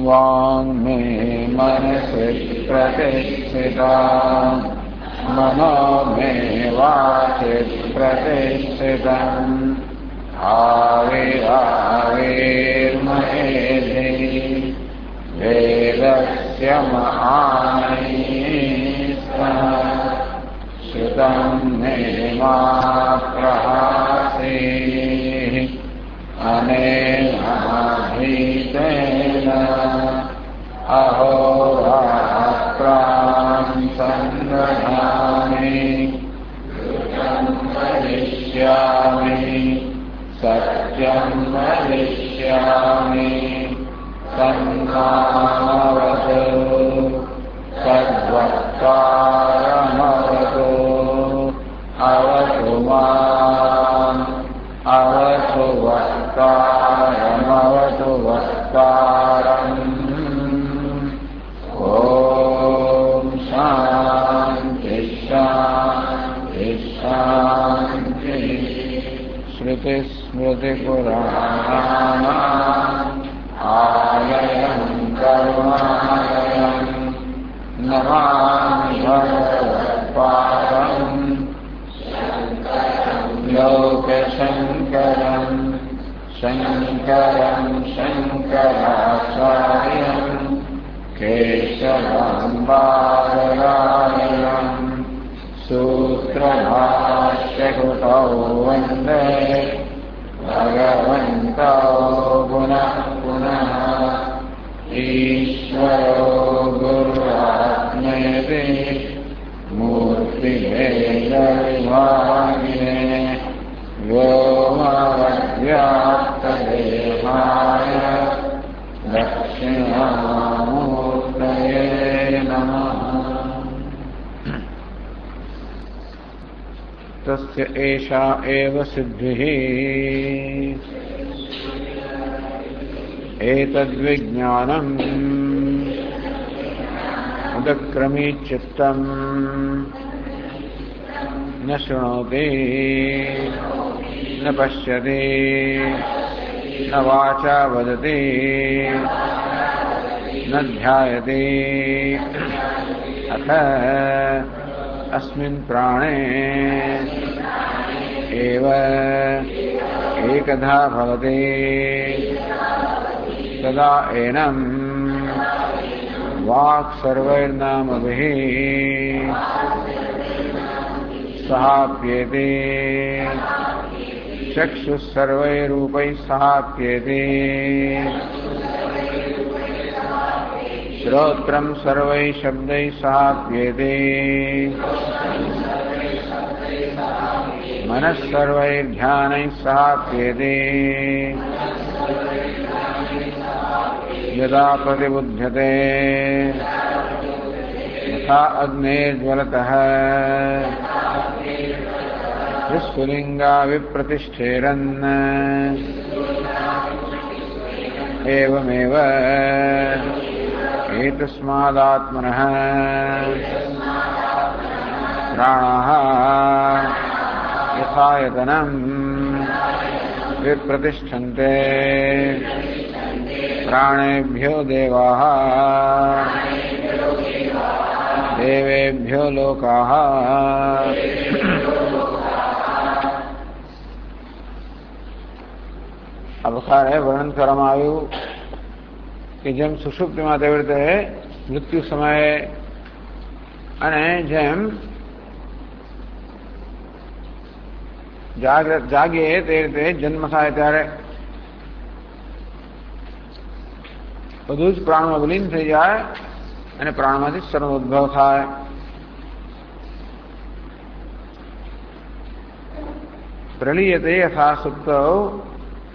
वाङ्मे मनसि प्रतिष्ठिता मनो मे वाचि प्रतिष्ठितम् आविराविर्महेधि वेदस्य महानीस्तः श्रुतं मे मा प्रहासीः अनेनाधीतेन अहोरात्रां संदधामि वदिष्यामि सत्यं वदिष्यामि तन्मामवतु तद्वक्तारमवतु अवतु माम् अवतु वक्तारमवतु वक्तारम् ॐ शान्ति शान्ति शान्ति श्रुतिस्मृतिपुराणानाम् आलयं करुणालयं नमामि भगवत्पादं लोकशङ्करं शङ्करं शङ्कराचार्यं केशवं बादरायणं सूत्रभाष्यकृतौ वन्दे भगवन्तौ पुनः पुनः ईश्वरो गुरुरात्मेति मूर्तिभेदविभागिने व्योमवद्व्याप्तदेहाय दक्षिणामूर्तये नमः। तस्य एषा एव सिद्धिः एतद्विज्ञानम् उदक्रमीचित्तम् न शृणोति न पश्यति न वाचा वदति न ध्यायति अथ अस्मिन् प्राणे एव एकधा भवति तदा एनं वाक् सर्वैर्नामभिः सहाप्येते चक्षुः सर्वैरूपैः सहाप्येते श्रोत्रं सर्वैः शब्दैः सहाप्येते मनः सर्वैर्ध्यानैः सहाप्येते यदा प्रतिबुध्यते यथा अग्नेर्ज्वलतः विस्फुलिङ्गा विप्रतिष्ठेरन् एवमेव एतस्मादात्मनः प्राणाः यथायतनं विप्रतिष्ठन्ते प्राणेभ्यो देवाः देवेभ्यो लोकाः। अब सारे वर्णन करमायु कि जेम सुषुप्तिमां ते रीते मृत्यु समय अने जेम जागे ते रीते जन्म थाय त्यारे બધું જ પ્રાણમાં વિલીન થઈ જાય અને પ્રાણમાંથી સર્વ ઉદ્ભવ થાય. પ્રલીયતે યથા સુપ્તૌ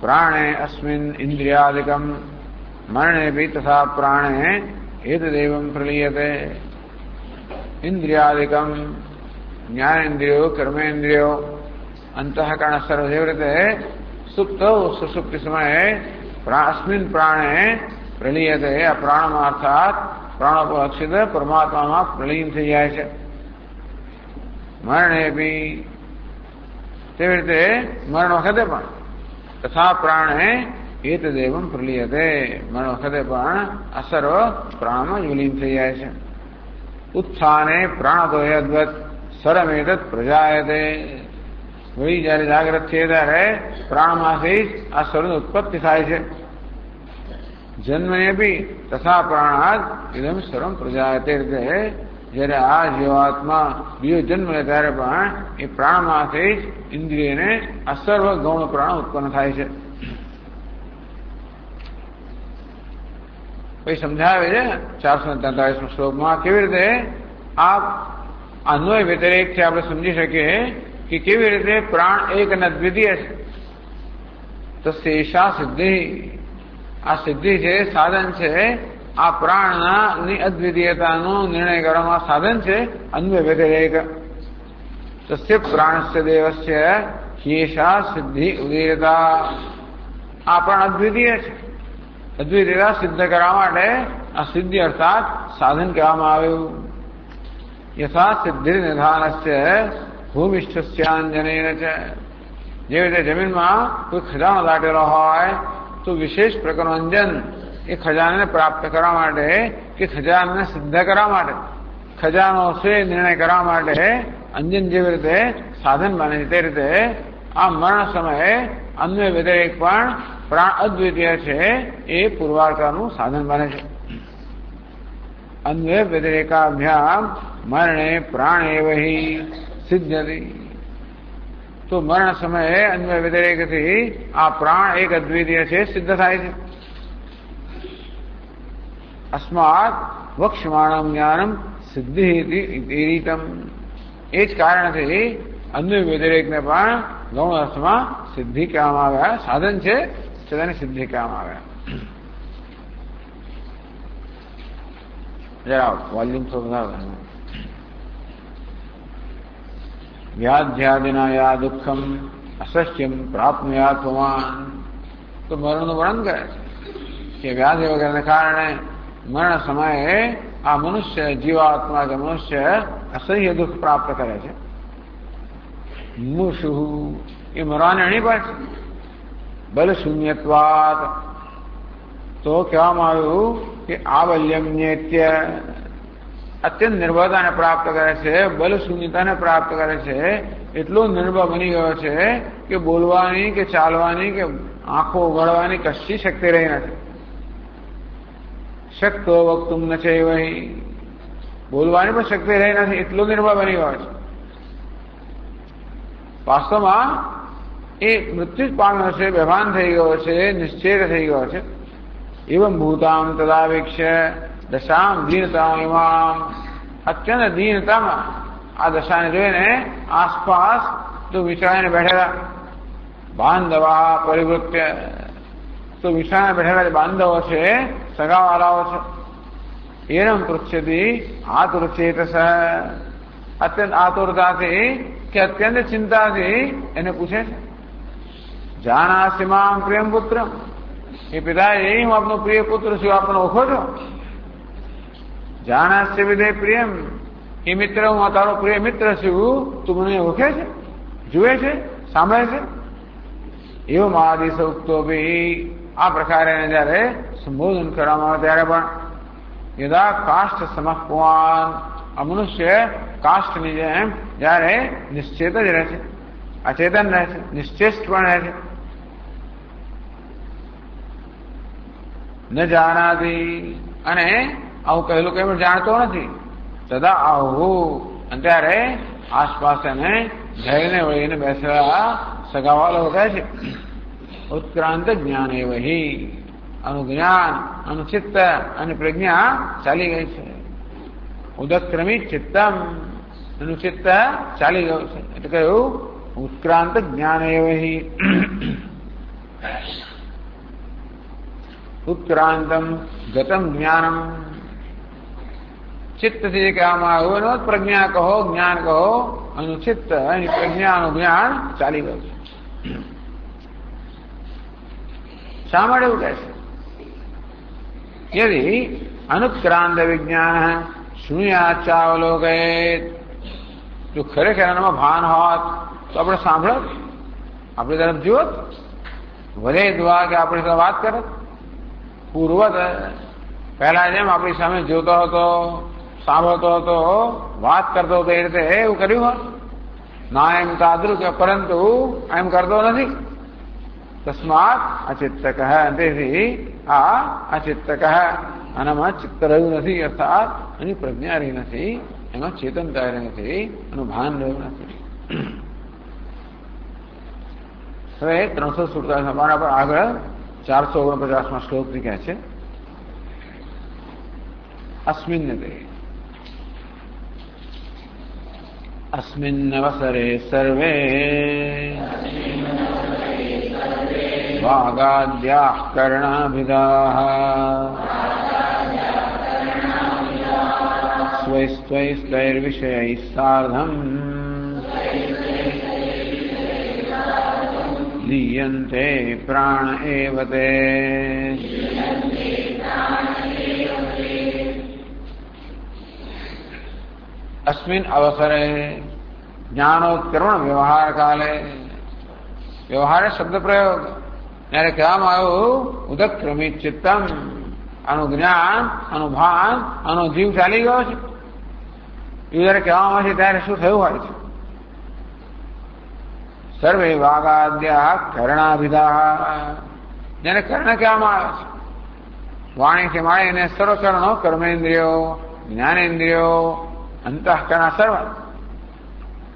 प्राणे अस्मिन् इंद्रियादिकं मरणेऽपि तथा प्राणे एतदेवं प्रलीयते. इंद्रियादिकं ज्ञानेन्द्रियो कर्मेन्द्रियो अंतःकरण सर्वदेवते सुप्तौ सुषुप्ति समय अस्मिन् प्राणे प्रलीयते. प्राणमार्थात प्राणोपलक्षित परमात्मा में प्रलीन थई जाय छे. मरणेऽपि तेवी रीते मरण वखते पण तथा प्राणे એતદેવમ પ્રલીયતે. મરણ વખતે પણ આ સર્વ પ્રાણમાં વિલીન થઈ જાય છે. ઉત્થાને પ્રાણતો યદ્વત સરમેતત પ્રજાયતે. વળી જયારે જાગ્રત છે ત્યારે પ્રાણમાંથી આ સર્વની ઉત્પત્તિ થાય છે. જન્મને બી તથા પ્રાણાદ ઇદમ સર્વમ પ્રજાયતે. રીતે જયારે આ જીવાત્મા બીજો જન્મ લે ત્યારે પણ એ પ્રાણમાંથી જ ઇન્દ્રિયને આ સર્વ ગૌણ પ્રાણ ઉત્પન્ન થાય છે. પછી સમજાવે છે 443 શ્લોકમાં કેવી રીતે આ અન્વય વ્યતિરેકથી આપણે સમજી શકીએ કે કેવી રીતે પ્રાણ એક અને અદ્વિતીય છે. તો શેષા સિદ્ધિ, આ સિદ્ધિ છે, સાધન છે. આ પ્રાણની અદ્વિતીયતાનો નિર્ણય કરવામાં સાધન છે અન્વય વ્યતિરેક. તસ્ય પ્રાણસ્ય દેવસ્ય હેષા સિદ્ધિ ઉદીરતા. આ પ્રાણ અદ્વિતીય છે. અદ્વિતીયતા સિદ્ધ કરવા માટે આ સિદ્ધિ અર્થાત સાધન કહેવામાં આવ્યું. યથા સિદ્ધિ નિધાનસ્ય ભૂમિષ્ઠસ્યાંજનેન છે. જેવી રીતે જમીનમાં કોઈ ખજાનો દાટેલો હોય તો વિશેષ પ્રકારનું અંજન એ ખજાનાને પ્રાપ્ત કરવા માટે કે ખજાનાને સિદ્ધ કરવા માટે, ખજાનો છે નિર્ણય કરવા માટે અંજન જેવી રીતે સાધન બને છે તે રીતે આ મરણ સમયે અન્વય વ્યતિરેક પણ પ્રાણ અદ્વિતીય છે એ પુરવારકાનું સાધન બને છે. અન્વય વ્યતિરેકાભ્યામ મરણે પ્રાણ એવહિ સિદ્ધતિ. તો મરણ સમયે અન્વય વ્યતિરેકથી આ પ્રાણ એક અદ્વિતીય છે સિદ્ધ થાય છે. અસ્માત વક્ષ્યમાણમ જ્ઞાનમ સિદ્ધિ રીતમ. એ જ કારણથી અન્વય વ્યતિરેકને પણ ગૌણ અર્થમાં સિદ્ધિ કહેવામાં આવ્યા, સાધન છે તેની સિદ્ધિ કહેવામાં આવ્યા. જરા વોલ્યુમ થોડું વધારે. વ્યાધ્યાદિના યા દુઃખમ અસસ્યમ પ્રાપ્નુયાત ભવાન. તો મરણનું વર્ણન કરે છે કે વ્યાધિ વગેરેને કારણે મરણ સમયે આ મનુષ્ય જીવાત્મા કે મનુષ્ય અસહ્ય દુઃખ પ્રાપ્ત કરે છે. મુષુ એ મરવાને અણી પર છે. બલ શૂન્યત્વાત. તો કહેવામાં આવ્યું કે આવલ્યમ્યત્ય અત્યંત નિર્ભરતાને પ્રાપ્ત કરે છે, બલ શૂન્યતાને પ્રાપ્ત કરે છે. એટલો નિર્ભર બની ગયો છે કે બોલવાની કે ચાલવાની કે આંખો ઉઘાડવાની કશી શક્તિ રહી નથી. શક્તો વક્તુમ ન છે વહી. બોલવાની પણ શક્તિ રહી નથી, એટલો નિર્ભર બની ગયો છે. વાસ્તવમાં એ મૃત્યુ જ પામ્યો છે, બેભાન થઈ ગયો છે, નિશ્ચેત થઈ ગયો છે. એવમ ભૂતામ તદાવેક્ષ્ય દશામ દીનતા ઇમામ. અત્યંત દીનતામાં આ દશાને જોઈને આસપાસ તો વિચારીને બેઠેલા બાંધવા પરિવૃત્ય. તો વિચારીને બેઠેલા બાંધવો છે, સગાવાલાઓ છે. એરમ પૃચ્છતી આતુરચેતસ. અત્યંત આતુરતાથી કે અત્યંત ચિંતાથી એને પૂછે છે જાનાસી મામ પ્રિયમ પુત્ર. એ પિતાજી હું આપનો પ્રિય પુત્ર છું, આપને ઓળખો છો? જાનાસ્ય વિદે પ્રિયમ. એ મિત્ર હું તારો પ્રિય મિત્ર છું, તું મને ઓળખે છે, જુએ છે, સાંભળે છે? એવો મહાદિશ ઉક્તો ભી. આ પ્રકારે જયારે સંબોધન કરવામાં આવે ત્યારે પણ યદા કાષ્ઠ સમપવાન. આ મનુષ્ય કાષ્ઠની જેમ જયારે નિશ્ચેત જ રહે છે, અચેતન રહે છે, નિશ્ચેષ્ટ પણ રહે છે. ન જાનાતી. અને આવું કહેલું કેમ જાણતો નથી. તદા આવું. અને ત્યારે આસપાસ એને જઈને વળીને બેસેલા સગાવાલો કહે છે ઉત્ક્રાંત જ્ઞાન એ વહી. અનુજ્ઞાન, અનુચિત્ત અને પ્રજ્ઞા ચાલી ગઈ છે. ઉદક્રમિત ચિત્તમ. એનું ચિત્ત ચાલી ગયું છે. એટલે કહ્યું ઉત્ક્રાંત જ્ઞાન એ વહી. ઉત્ક્રાંતમ ગતમ જ્ઞાનમ. ચિત્તથી કહેવામાં આવ્યું એનો પ્રજ્ઞા કહો, જ્ઞાન કહો. અનુચિત્ત એની પ્રજ્ઞાનું જ્ઞાન ચાલી ગયું છે. શા માટે એવું કહે છે? યદિ અનુત્ક્રાંત વિજ્ઞાન શૂન્યાચાવલોકે. જો ખરેખર એનામાં ભાન હોત તો આપણે સાંભળત, આપણી તરફ જોત. વધે દુઆ કે આપણી સાથે વાત કરે પૂર્વત પહેલા જેમ આપણી સામે જોતો હતો, સાંભળતો હતો, વાત કરતો હતો, એ રીતે એવું કર્યું હોત ના એમ તાદૃક, પરંતુ એમ કરતો નથી. તસ્માત અચિત્તક. તેથી આ અચિત્તક, આનામાં ચિત્ત રહ્યું નથી, અર્થાત એની પ્રજ્ઞા રહી નથી, એમાં ચેતનતા રહી નથી, એનું ભાન રહ્યું નથી. હવે 347 અમારા પર આગળ 449 શ્લોકથી કહે છે અસ્મિન્નતે અસ્મિન્નવસરે સર્વે વાગાદ્યાઃ કર્ણાભિદાઃ સ્વૈસ્ત્વૈસ્તૈર્વિષયૈઃ સાર્ધં લીયન્તે પ્રાણ એવ તે. अस्मिन् अवसरे ज्ञानोत्कर्मण व्यवहार काले, व्यवहार शब्द प्रयोग यारे कहेवामां આવ્યું ઉદક્રમિત ચિત્તમ, આનું જ્ઞાન, આનું ભાન, આનો જીવ ચાલી ગયો છે. એ જયારે કહેવામાં છે ત્યારે શું થયું હોય છે? સર્વે વાગાદ્યા કર્ણાભિદા, જેને કર્ણ કહેવામાં આવે છે, વાણીથી માંડીને સર્વકર્ણો, કર્મેન્દ્રિયો, જ્ઞાનેન્દ્રિયો, અંતઃકરણ સર્વ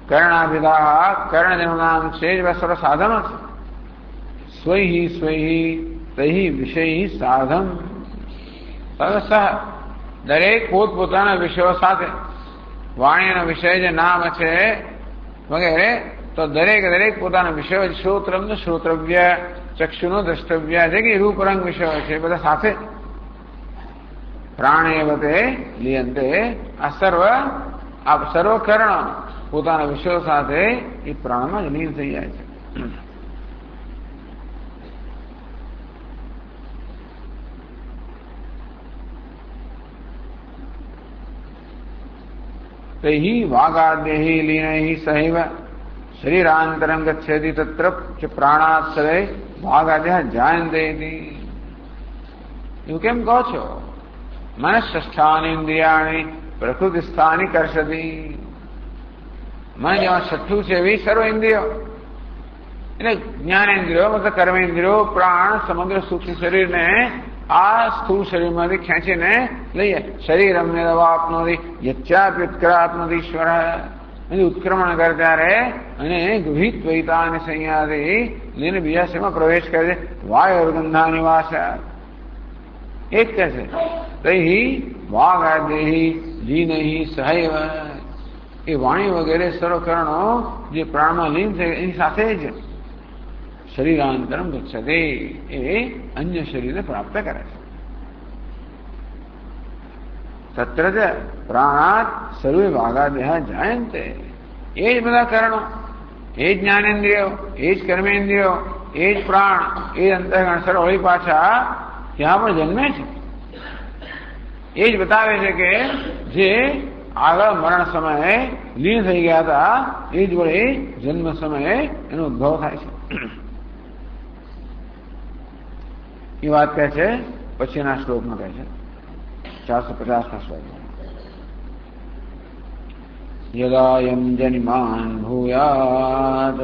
કર્ણાભિદા, કર્ણ જેનું નામ છે જ સર્વ સાધનો છે. સ્વૈહી સ્વૈહી તૈહી વિષયી સાધન, સહ દરેક પોતપોતાના વિષયો સાથે, વાણીનો વિષય જે નામ છે વગેરે, તો દરેક પોતાના વિષયો, શ્રોત્રમ શ્રોતવ્ય, ચક્ષુનો દ્રષ્ટવ્ય, જે કે રૂપરંગ વિષયો છે બધા સાથે. પ્રાણેવતે લીયંતે, આ સર્વ કર્ણ પોતાના વિષયો સાથે એ પ્રાણમાં જ લીન થઈ જાય છે. તૈ વાગાદ્યૈ લીનૈ સહૈવ શરીરાંતરં ગચ્છતિ તત્ર ચ પ્રાણાત સદૈ વાગાદ્યઃ જાયન્તે ઇતિ. એવું કેમ કહો છો? મનઃષ્ઠાનેન્દ્રિયાણિ પ્રકૃતિસ્થાની કર્ષતિ. મન જેમાં છઠ્ઠું છે એવી સર્વ ઇન્દ્રિયો, એટલે જ્ઞાનેન્દ્રિયો મતલબ કર્મેન્દ્રિયો, પ્રાણ સમગ્ર સૂક્ષ્મ શરીરને આ સ્થૂળ શરીરમાંથી ખેંચીને લઈએ. શરીરમ યદવાપ્નોતિ યચ્ચાપ્યુત્ક્રાત્મતિ ઈશ્વર, ઉત્ક્રમણ કરે ત્યારે અને ગૃહિત વૈતા અને સંયાથી લઈને બીજા શરીરમાં પ્રવેશ કરે છે. વાયોર્ગંધા નિવાસ, એ જ કહે છે તૈ વાગાદ્યૈ લીનૈ સહૈવ. એ વાણી વગેરે સર્વકરણો જે પ્રાણમાં લીન થઈ એની સાથે જ શરીરાંતરમ ગચ્છતે, એ અન્ય શરીરને પ્રાપ્ત કરે છે. તત્ર જ પ્રાણાત સર્વે વાગાદ્યઃ જાયન્તે. એ જ બધા કરણો, એ જ જ્ઞાનેન્દ્રિયો, એ જ કર્મેન્દ્રિયો, એ જ પ્રાણ, એ અંતઃકરણ સર્વ વળી પાછા ત્યાં પણ જન્મે છે. એ જ બતાવે છે કે જે આગળ મરણ સમયે લીન થઈ ગયા હતા એ જ વડે જન્મ સમયે એનો ઉદ્ભવ થાય છે. એ વાત કહે છે પછીના શ્લોકમાં કહે છે 450 શ્લોકમાં. યદાયમ જનિમાન ભૂયાત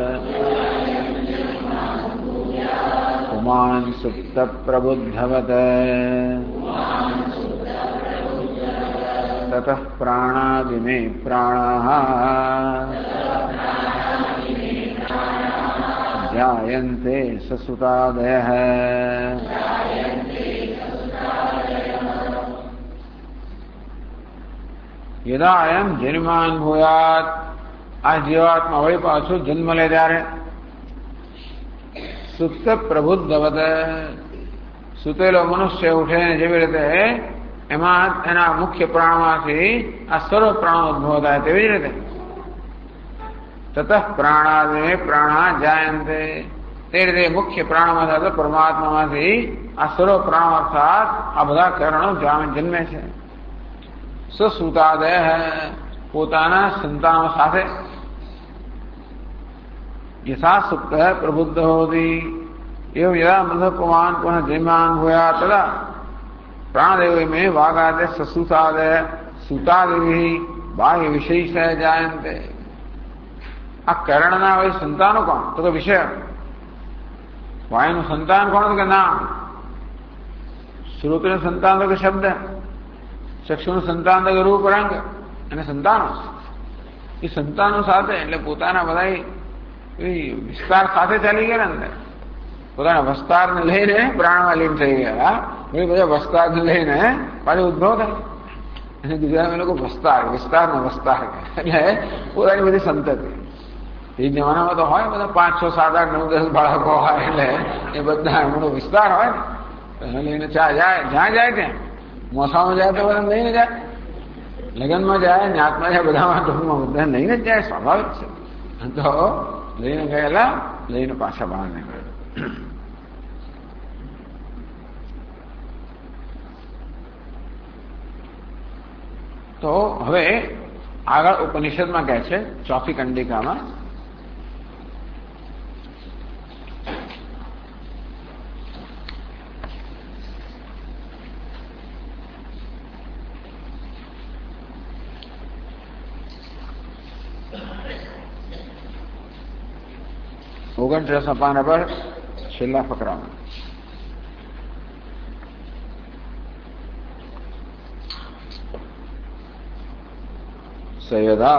પુમાન સુપ્ત પ્રબુદ્ધવત તતઃ પ્રાણાદિમે પ્રાણાઃ જાયન્તે સસુતાદયઃ. યદા અયમ જન્માન ભૂયાત, આ જીવાત્મા વળી પાછું જન્મ લે ત્યારે સુપ્ત પ્રબુદ્ધવત, સુતેલો મનુષ્ય ઉઠે જેવી રીતે એમાં એના મુખ્ય પ્રાણમાંથી આ સર્વ પ્રાણો ઉદ્ભવ થાય તેવી જ રીતે તતઃ પ્રાણાદિમે પ્રાણા જાયન્તે, તે રીતે મુખ્ય પ્રાણમાં થતો પરમાત્મામાંથી આ સર્વ પ્રાણો અર્થાત આ બધા કરણો જન્મે છે. સસુતાદય, પોતાના સંતાનો સાથે. યથા સુપ્ત પ્રબુદ્ધ હોતી, एवं यदा मृतपुमान् पुनः जन्मान् भूया तदा प्राणदेव में वागादय ससुतादय सुतादिभिः बाह्य विशेष जायन्ते। आ करणना वही संतानो कौन तो विषय वायु संतान कौन तो नाम श्रुति संतान तो शब्द चक्षु संतान तो रूप रंग અને સંતાનો એ સંતાનો સાથે એટલે પોતાના બધા વિસ્તાર સાથે ચાલી ગયા અંદર પોતાના વસ્તારને લઈને પ્રાણમાં લીન થઈ ગયા એ બધા વસ્તારને લઈને પાછો ઉદ્ભવ થાય અને ગુજરાતમાં લોકો વસ્તાર વિસ્તારનો વસ્તાર એટલે પોતાની બધી સંતતિ એ જમાનામાં તો હોય બધા 5, 6, 7, 8, 9, 10 બાળકો હોય એટલે એ બધા એમનો વિસ્તાર હોય ને એને લઈને જાય જ્યાં જાય ત્યાં મોસામાં જાય તો બધા લઈને જાય લગ્નમાં જાય ન્યાતમાં જાય બધામાં ટૂંકમાં બધા લઈને જ જાય સ્વાભાવિક છે તો લઈને ગયેલા લઈને પાછા બહાર નીકળ્યા તો હવે આગળ ઉપનિષદમાં કહે છે ચોથી કંડિકામાં ઓગણત્રીસમાં પાના પર છેલ્લા ફકરામાં સયદા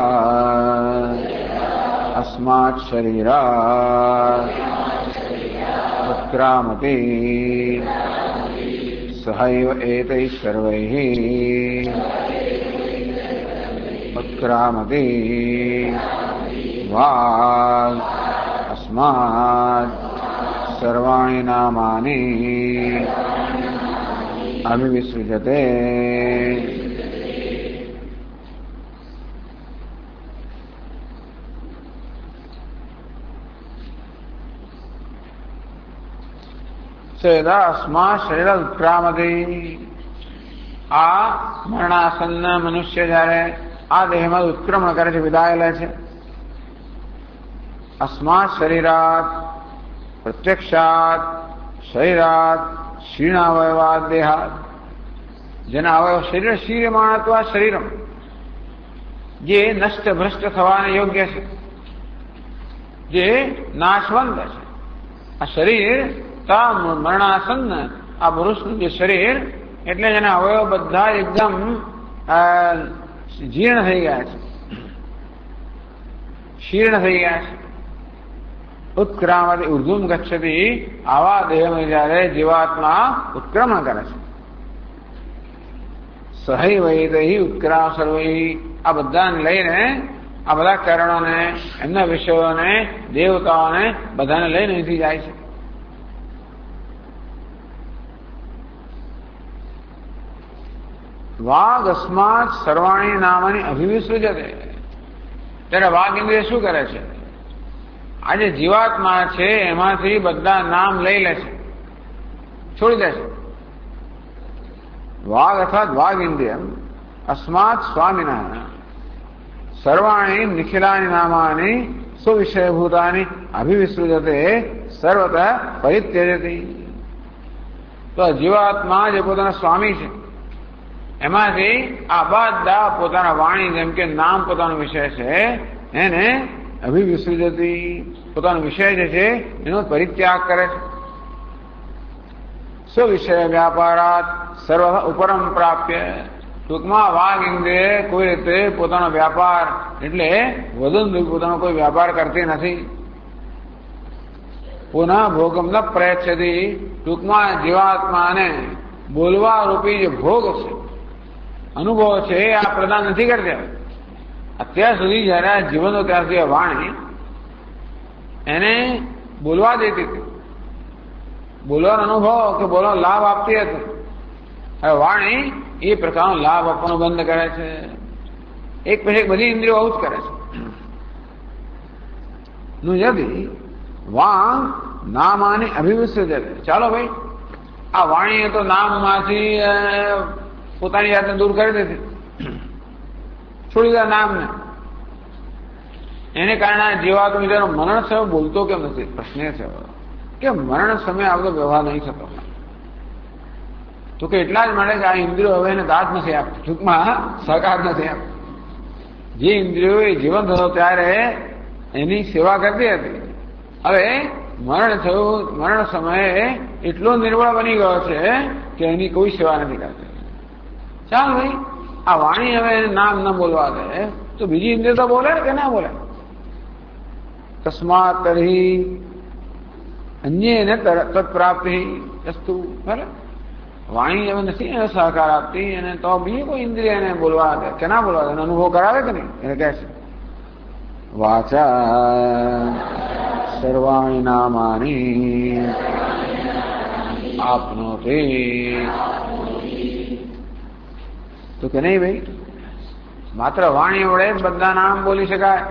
અસ્માત શરીરાત ઉત્ક્રામતિ સહૈવ એતૈ સર્વૈઃ ઉત્ક્રામતિ વાગ अस्मात् सर्वाणि नामानि अभिविसृजते। यदा अस्मात् शरीर उत्क्रामति आ मरणासन्न मनुष्य જ્યારે આ દેહમાં ઉત્ક્રમણ કરે છે વિદાય લે છે अस्मात् शरीरात् प्रत्यक्षात् शरीरात् क्षीणावयवात् देहात् જેના અવયવ શરીર શરીરમાણત્વા શરીરમ જે નષ્ટ ભ્રષ્ટ થવાને યોગ્ય છે જે નાશવંત છે આ શરીર તા મરણાસન્ન આ પુરુષનું જે શરીર એટલે જેના અવયવ બધા એકદમ જીર્ણ થઈ ગયા છે શીર્ણ થઈ ગયા છે उत्क्रामति ऊर्ध्वं गच्छति आवा देह में जारे जीवात्मा उत्क्रमण करे છે સહૈવ એતૈ ઉત્ક્રામ સર્વૈ આ બધાને લઈને આ બધા કારણોને એમના વિષયોને દેવતાઓને બધાને લઈને અહીંથી જાય છે વાગ અસ્માત સર્વાણી નામાની અભિવિસૃજતે ત્યારે વાગ ઇન્દ્રિય શું કરે છે આજે જીવાત્મા છે એમાંથી બધા નામ લઈ લે છે છોડી દે છે વાગ અર્થાત વાગ ઇન્દ્રિયમ અસ્માત સ્વામિના સર્વાણી નિખિલાની નામાની સ્વવિષયભૂતાની અભિવિસૃજતે સર્વતઃ પરિત્યજતી તો જીવાત્મા જે પોતાના સ્વામી છે એમાંથી આ બધા પોતાના વાણી જેમ કે નામ પોતાનો વિષય છે એને અભિવિસૃજતી પોતાનો વિષય જે છે એનો પરિત્યાગ કરે છે સ્વવિષય વ્યાપારાત સર્વ ઉપરમ પ્રાપ્ય ટૂંકમાં વાગ ઇન્દ્રિય કોઈ રીતે પોતાનો વ્યાપાર એટલે વધુ પોતાનો કોઈ વ્યાપાર કરતી નથી પુનઃ ભોગમ ન પ્રયચ્છતી ટૂંકમાં જીવાત્માને બોલવા રૂપી જે ભોગ છે અનુભવ છે આ પ્રદાન નથી કરતા અત્યાર સુધી જયારે જીવનો ત્યારથી વાણી એને બોલવા દેતી હતી બોલવાનો અનુભવ કે બોલવાનો લાભ આપતી હતી હવે વાણી એ પ્રકારનો લાભ આપવાનો બંધ કરે છે એક પછી એક બધી ઇન્દ્રિયો આવું જ કરે છે નું યદિ વાંગ નામાની અભિવિસૃજતે ચાલો ભાઈ આ વાણીએ તો નામમાંથી પોતાની જાતને દૂર કરી દીધી છોડી દીધા નામને એને કારણે જીવાત્મા બીજાનો મરણ થયો બોલતો કેમ નથી પ્રશ્ન છે કે મરણ સમયે આ બધો વ્યવહાર નહીં થતો. તો કે એટલા જ માટે કે આ ઇન્દ્રિયો હવે એને દાદ નથી આપતી, ટૂંકમાં સહકાર નથી આપતી. જે ઇન્દ્રિયો એ જીવન થતો ત્યારે એની સેવા કરતી હતી, હવે મરણ થયું, મરણ સમયે એટલો નિર્બળ બની ગયો છે કે એની કોઈ સેવા નથી કરતી. ચાલ ભાઈ, આ વાણી હવે નામ ન બોલવા દે તો બીજી ઇન્દ્રિય તો બોલે કે ના બોલે? તસ્માત તર્હિ અન્યેન તત્પ્રાપ્તિ અસ્તુ. બરાબર, વાણી હવે નથી એને સહકાર આપતી અને તો બીજી કોઈ ઇન્દ્રિય એને બોલવા દે કે ના બોલવા દે, એનો અનુભવ કરાવે કે નહીં? એને કહે છે વાચા સર્વાણી નામાની આપનોતિ. તો કે નહીં ભાઈ, માત્ર વાણી વડે જ બધા નામ બોલી શકાય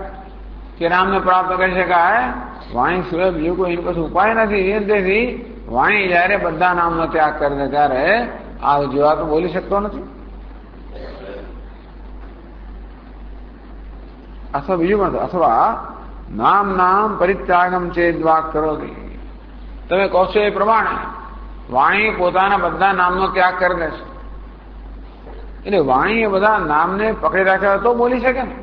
કે નામને પ્રાપ્ત કરી શકાય, વાણી સિવાય બીજું કોઈ એની પાસે ઉપાય નથી. તેથી વાણી જયારે બધા નામનો ત્યાગ કરે છે ત્યારે આ જીવાતો બોલી શકતો નથી. અથવા બીજું પણ, અથવા નામ પરિત્યાગમ ચેદ વાક કરો. તમે કહો છો એ પ્રમાણે વાણી પોતાના બધા નામનો ત્યાગ કરી દેશે. એટલે વાણી એ બધા નામને પકડી રાખ્યા તો બોલી શકે ને,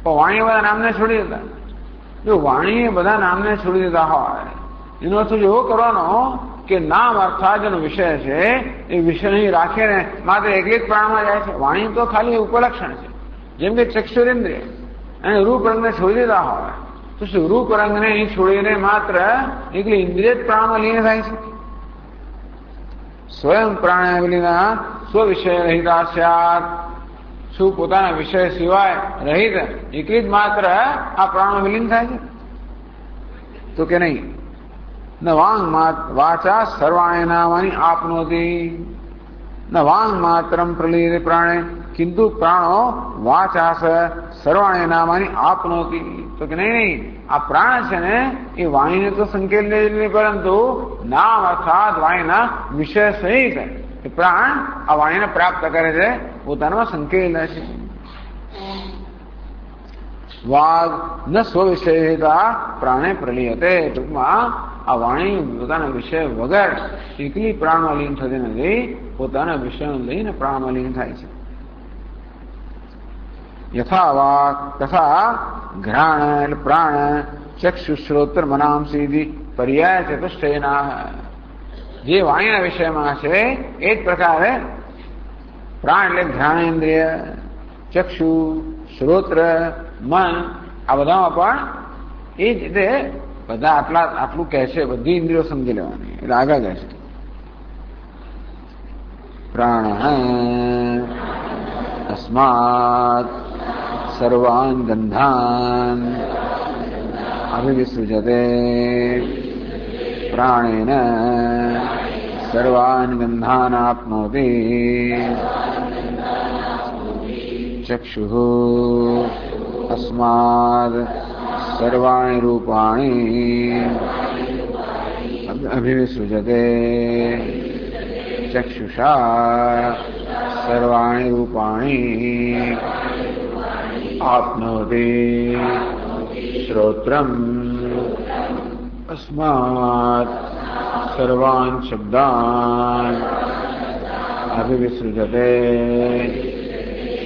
પણ વાણી બધા નામને છોડી દેતા. જો વાણી એ બધા નામને છોડી દેતા હોય એનો અર્થ એવો કરવાનો કે નામ અર્થાત જેનો વિષય છે એ વિષય નહીં રાખીને માત્ર એકલી જ પ્રાણમાં જાય છે. વાણી તો ખાલી ઉપલક્ષણ છે. જેમ કે ચક્ષુરેન્દ્રિય અને રૂપ રંગને છોડી દેતા હોય તો શું રૂપ રંગને અહીં છોડીને માત્ર એકલી ઇન્દ્રિય જ પ્રાણમાં લીન થાય છે? સ્વયં પ્રાણાવલીના સ્વવિષય રહિતા સ્યાત. શું પોતાના વિષય સિવાય રહિત એકલી જ માત્ર આ પ્રાણમાં વિલીન થાય છે? તો કે નહીં. ન વાંગ વાચા સર્વાણી નામાની આપનોતી ન વાંગ માત્રમ પ્રલીયતે પ્રાણે કિંતુ પ્રાણો વાચાસ સર્વાણી નામાની આપનોતી. તો કે નહીં, આ પ્રાણ છે ને એ વાણીને તો સંકેત લે, પરંતુ નામ અર્થાત વાણીના વિષય સહિત એ પ્રાણ આ વાણીને પ્રાપ્ત કરે છે, પોતાનામાં સંકેત લે છે. વાઘ ન સ્વવિષયતા પ્રાણે પ્રલીયતે. ટૂંકમાં આ વાણી પોતાના વિષય વગર એકલી પ્રાણમાં લીન થતી નથી, પોતાના વિષયને લઈને પ્રાણમાં લીન થાય છે. યથા વાક તથા ઘ્રાણ એટલે પ્રાણ ચક્ષુ શ્રોત્ર મનામ સીધી પર્યાય ચતુષ્ટયના. જે વાણીના વિષયમાં છે એ જ પ્રકારે પ્રાણ એટલે ઘ્રાણેન્દ્રિય, ચક્ષુ, શ્રોત્ર, મન, આ બધામાં પણ એ જ રીતે બધા આટલું કહે છે. બધી ઇન્દ્રિયો સમજી લેવાની. એટલે આગળ કહે છે પ્રાણ તસ્માત સર્વાન ગંધાન અભિવિસૃજતે પ્રાણેન સર્વાન ગંધાન આપનોતિ ચક્ષુઃ તસ્માદ સર્વાણિ રૂપાણિ અભિવિસૃજતે ચક્ષુષા સર્વાણિ રૂપાણિ આપનોતિ શ્રોત્રમ તસ્માત સર્વાન શબ્દાન અભિવિસૃજતે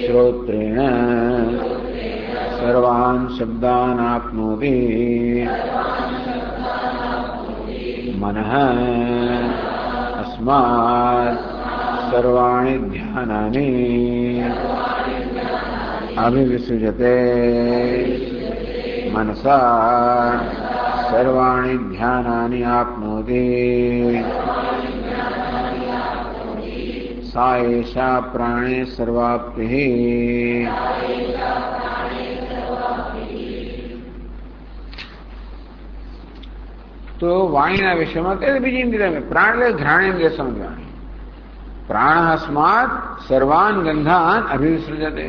શ્રોત્રેણ સર્વાન શબ્દાન આપનોતિ મનઃ તસ્માત સર્વાણિ ધ્યાનાની અભિવિસૃજતે મનસા સર્વાણિ ધ્યાનાની આપનોતિ સા એષા પ્રાણે સર્વાપ્તિ. તો વાણીના વિષયમાં તે બીજી ઇન્દ્રિય પ્રાણ એટલે ઘ્રાણેન્દ્રિય સમજવાની. પ્રાણ અસ્માત સર્વાન ગંધાન અભિવિસૃજતે.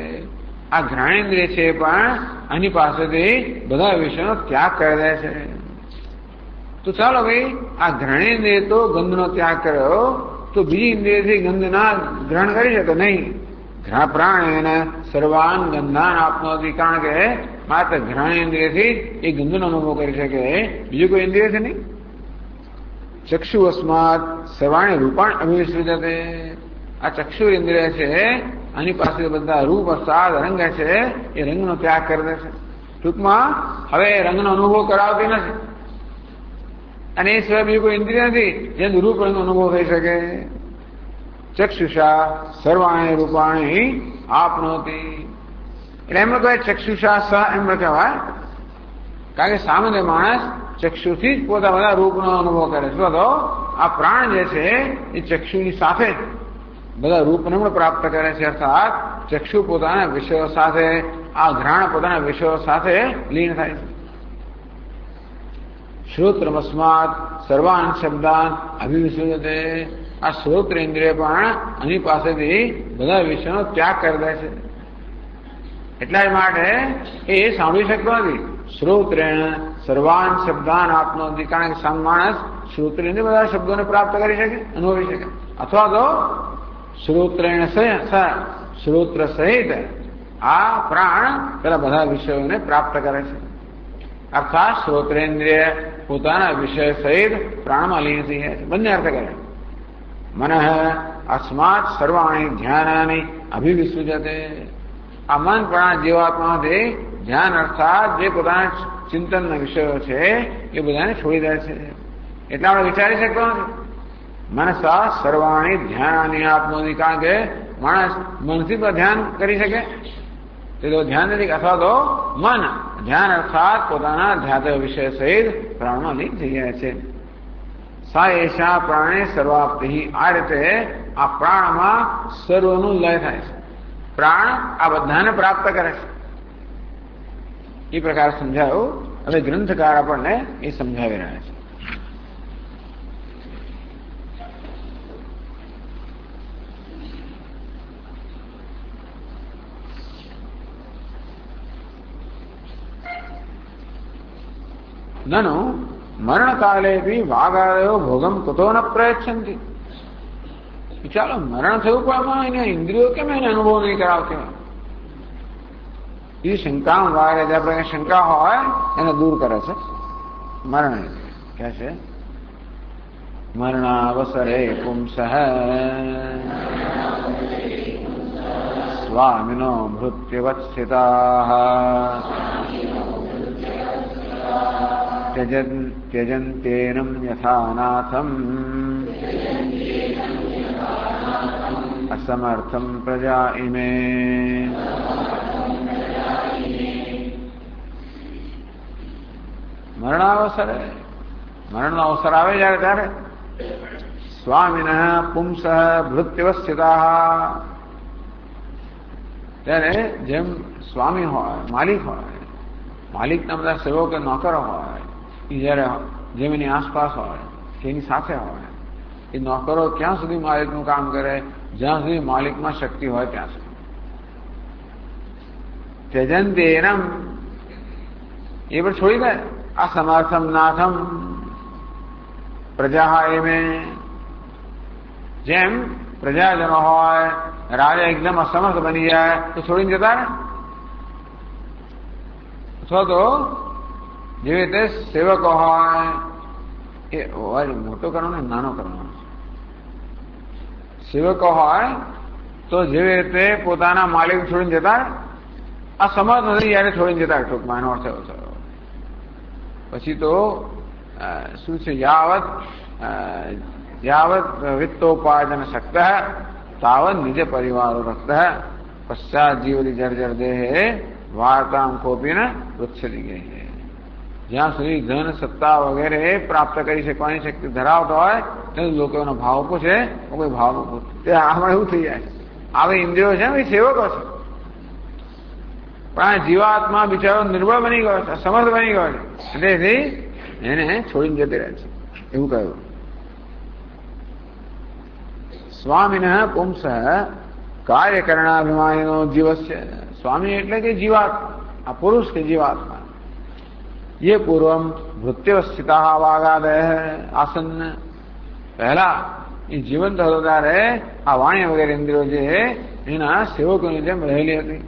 આ ઘ્રાણેન્દ્રિય છે પણ આની પાસેથી બધા વિષયનો ત્યાગ કરી દે છે. તો ચાલો ભાઈ, આ ઘ્રાણેન્દ્રિય તો ગંધનો ત્યાગ કર્યો, તો બીજી ઇન્દ્રિયથી ગંધ ના ગ્રહણ કરી શકે નહીં. પ્રાણ એને સર્વાન ગંધાન આપનોતિ. કારણ કે માત્ર ઘ્રાણેન્દ્રિયથી જ એ ગંધનો અનુભવ કરી શકે, બીજું કોઈ ઇન્દ્રિયથી નહીં. ચક્ષુ અસ્માત સર્વાણી રૂપાણ અભિવિસૃજતે. આ ચક્ષુ ઇન્દ્રિય છે આની પાસે બધા રૂપ સ્વાદ રંગ છે એ રંગનો ત્યાગ કરી દે છે. ટૂંકમાં હવે રંગનો અનુભવ કરાવતી નથી અને એ સિવાય બીજું કોઈ ઇન્દ્રિય નથી જેનું રૂપ રંગનો અનુભવ થઈ શકે. ચક્ષુષા સર્વાણી રૂપાણી આપનોતી. એટલે એમ કહેવાય ચક્ષુષા સ એમ કહેવાય કારણ કે સામાન્ય માણસ ચક્ષુથી જ પોતા બધા રૂપનો અનુભવ કરે છે. તો આ પ્રાણ જે છે એ ચક્ષુની સાથે બધા રૂપને પણ પ્રાપ્ત કરે છે. અર્થાત ચક્ષુ પોતાના વિષયો સાથે આ ઘ્રાણ પોતાના વિષયો સાથે લીન થાય છે. શ્રોત્રમસ્માત સર્વાન શબ્દાન અભિવિસૃજતે. આ શ્રોત્ર ઇન્દ્રિય પણ આની પાસેથી બધા વિષયોનો ત્યાગ કરી દે છે. એટલા માટે એ સાંભળી શકતો નથી. શ્રોત્રેણ સર્વાન શબ્દાન આપનોતી. કારણ કે માણસ શ્રોત્રેન્દ્રિય બધા શબ્દોને પ્રાપ્ત કરી શકે અનુભવી શકે. અથવા તો શ્રોત્રેણ શ્રોત્ર સહિત આ પ્રાણ પેલા બધા વિષયોને પ્રાપ્ત કરે છે. અર્થાત શ્રોત્રેન્દ્રિય પોતાના વિષય સહિત પ્રાણમાં લીન થઈ જાય છે. બંને અર્થ કરે. મન અસ્માત સર્વાણી ધ્યાનાની અભિવિસૃજતે. આ મન પ્રાણ જીવાત્માથી ધ્યાન અર્થાત જે પોતાના ચિંતનના વિષયો છે એ બધાને છોડી દે છે. એટલે આપણે વિચારી શકતો નથી. મનસા સર્વાણી ધ્યાનાની આપનોતી. કારણ કે માણસ મનથી પણ ધ્યાન કરી શકે તે તો ધ્યાન નથી. અથવા તો મન ધ્યાન અર્થાત પોતાના ધ્યાત વિષય સહિત પ્રાણમાં લીન થઈ જાય છે. સા એશા પ્રાણે સર્વાપ્તિ. આ રીતે આ પ્રાણમાં સર્વનું લય થાય છે. પ્રાણ આ બધાને પ્રાપ્ત કરે છે. એ પ્રકાર સમજાયું. હવે ગ્રંથકાર આપણને એ સમજાવી રહ્યા છે. નનુ મરણકાલે બી વાગાદયો ભોગમ કુતો ન પ્રયચ્છંતી. ચાલો મરણ થયું પણ એને ઇન્દ્રિયો કેમ એને અનુભવ નહીં કરાવતી? એ શંકા વાગે જે આપણે શંકા હોય એને દૂર કરે છે. મરણ કે છે મરણાવસરે પુંસઃ સ્વામિનો ભૃત્યવત સ્થિતાઃ त्यजन्त्येनं यथानाथम् असमर्थं प्रजा इमे. મરણાવસરે મરણનો અવસર આવે જયારે ત્યારે સ્વામિન પુંસ ભૃત્યવસ્થિતા. ત્યારે જેમ સ્વામી હોય માલિક હોય માલિકના બધા સેવકો નોકરો હોય એ જયારે જેમ એની આસપાસ હોય તેની સાથે હોય એ નોકરો ક્યાં સુધી માલિકનું કામ કરે જ્યાં સુધી માલિકમાં શક્તિ હોય ત્યાં સુધી. ત્યજંતી એનમ એ પણ છોડી દે. આ સમર્થમ નાથમ પ્રજા એમે. જેમ પ્રજાજનો હોય રાજા એકદમ અસમર્થ બની જાય તો છોડીને જતા ને. અથવા તો જેવી રીતે સેવકો હોય એ મોટો કરવાનો નાનો કરવાનો. સેવકો હોય તો જેવી રીતે પોતાના માલિક છોડીને જતા આ સમર્થ નથી જયારે છોડીને જતા. ટૂંકમાં એનો અર્થ એવો થયો. પછી તો શું છે યાવત વિત્તોપાર્જન શક્ત તાવત નિજ પરિવારો રક્ત પશ્ચાત જીવની જર્જર દેહે વાર્તામ કોપીને વૃક્ષરી ગઈ. જ્યાં સુધી ધન સત્તા વગેરે પ્રાપ્ત કરી શકવાની શક્તિ ધરાવતો હોય ત્યાં લોકોનો ભાવ પૂછે કોઈ ભાવ પૂછે આમાં એવું થઈ જાય. આવી ઇન્દ્રિયો છે ને એ સેવકો છે પણ આ જીવાત્મા બિચારો નિર્બળ બની ગયો છે સમર્થ બની ગયો છે તેથી એને છોડીને જતી રહે છે. એવું કહ્યું. સ્વામિન પુંસ કાર્યકરણાભિમાનીનો જીવસ છે. સ્વામી એટલે કે જીવાત્મા આ પુરુષ કે જીવાત્મા. ये पूर्वम भृत्यवस्थिता वागादय आसन. પહેલા એ જીવંત હતો ત્યારે આ વાણી વગેરે ઇન્દ્રિયો જે એના સેવકોની જેમ રહેલી હતી.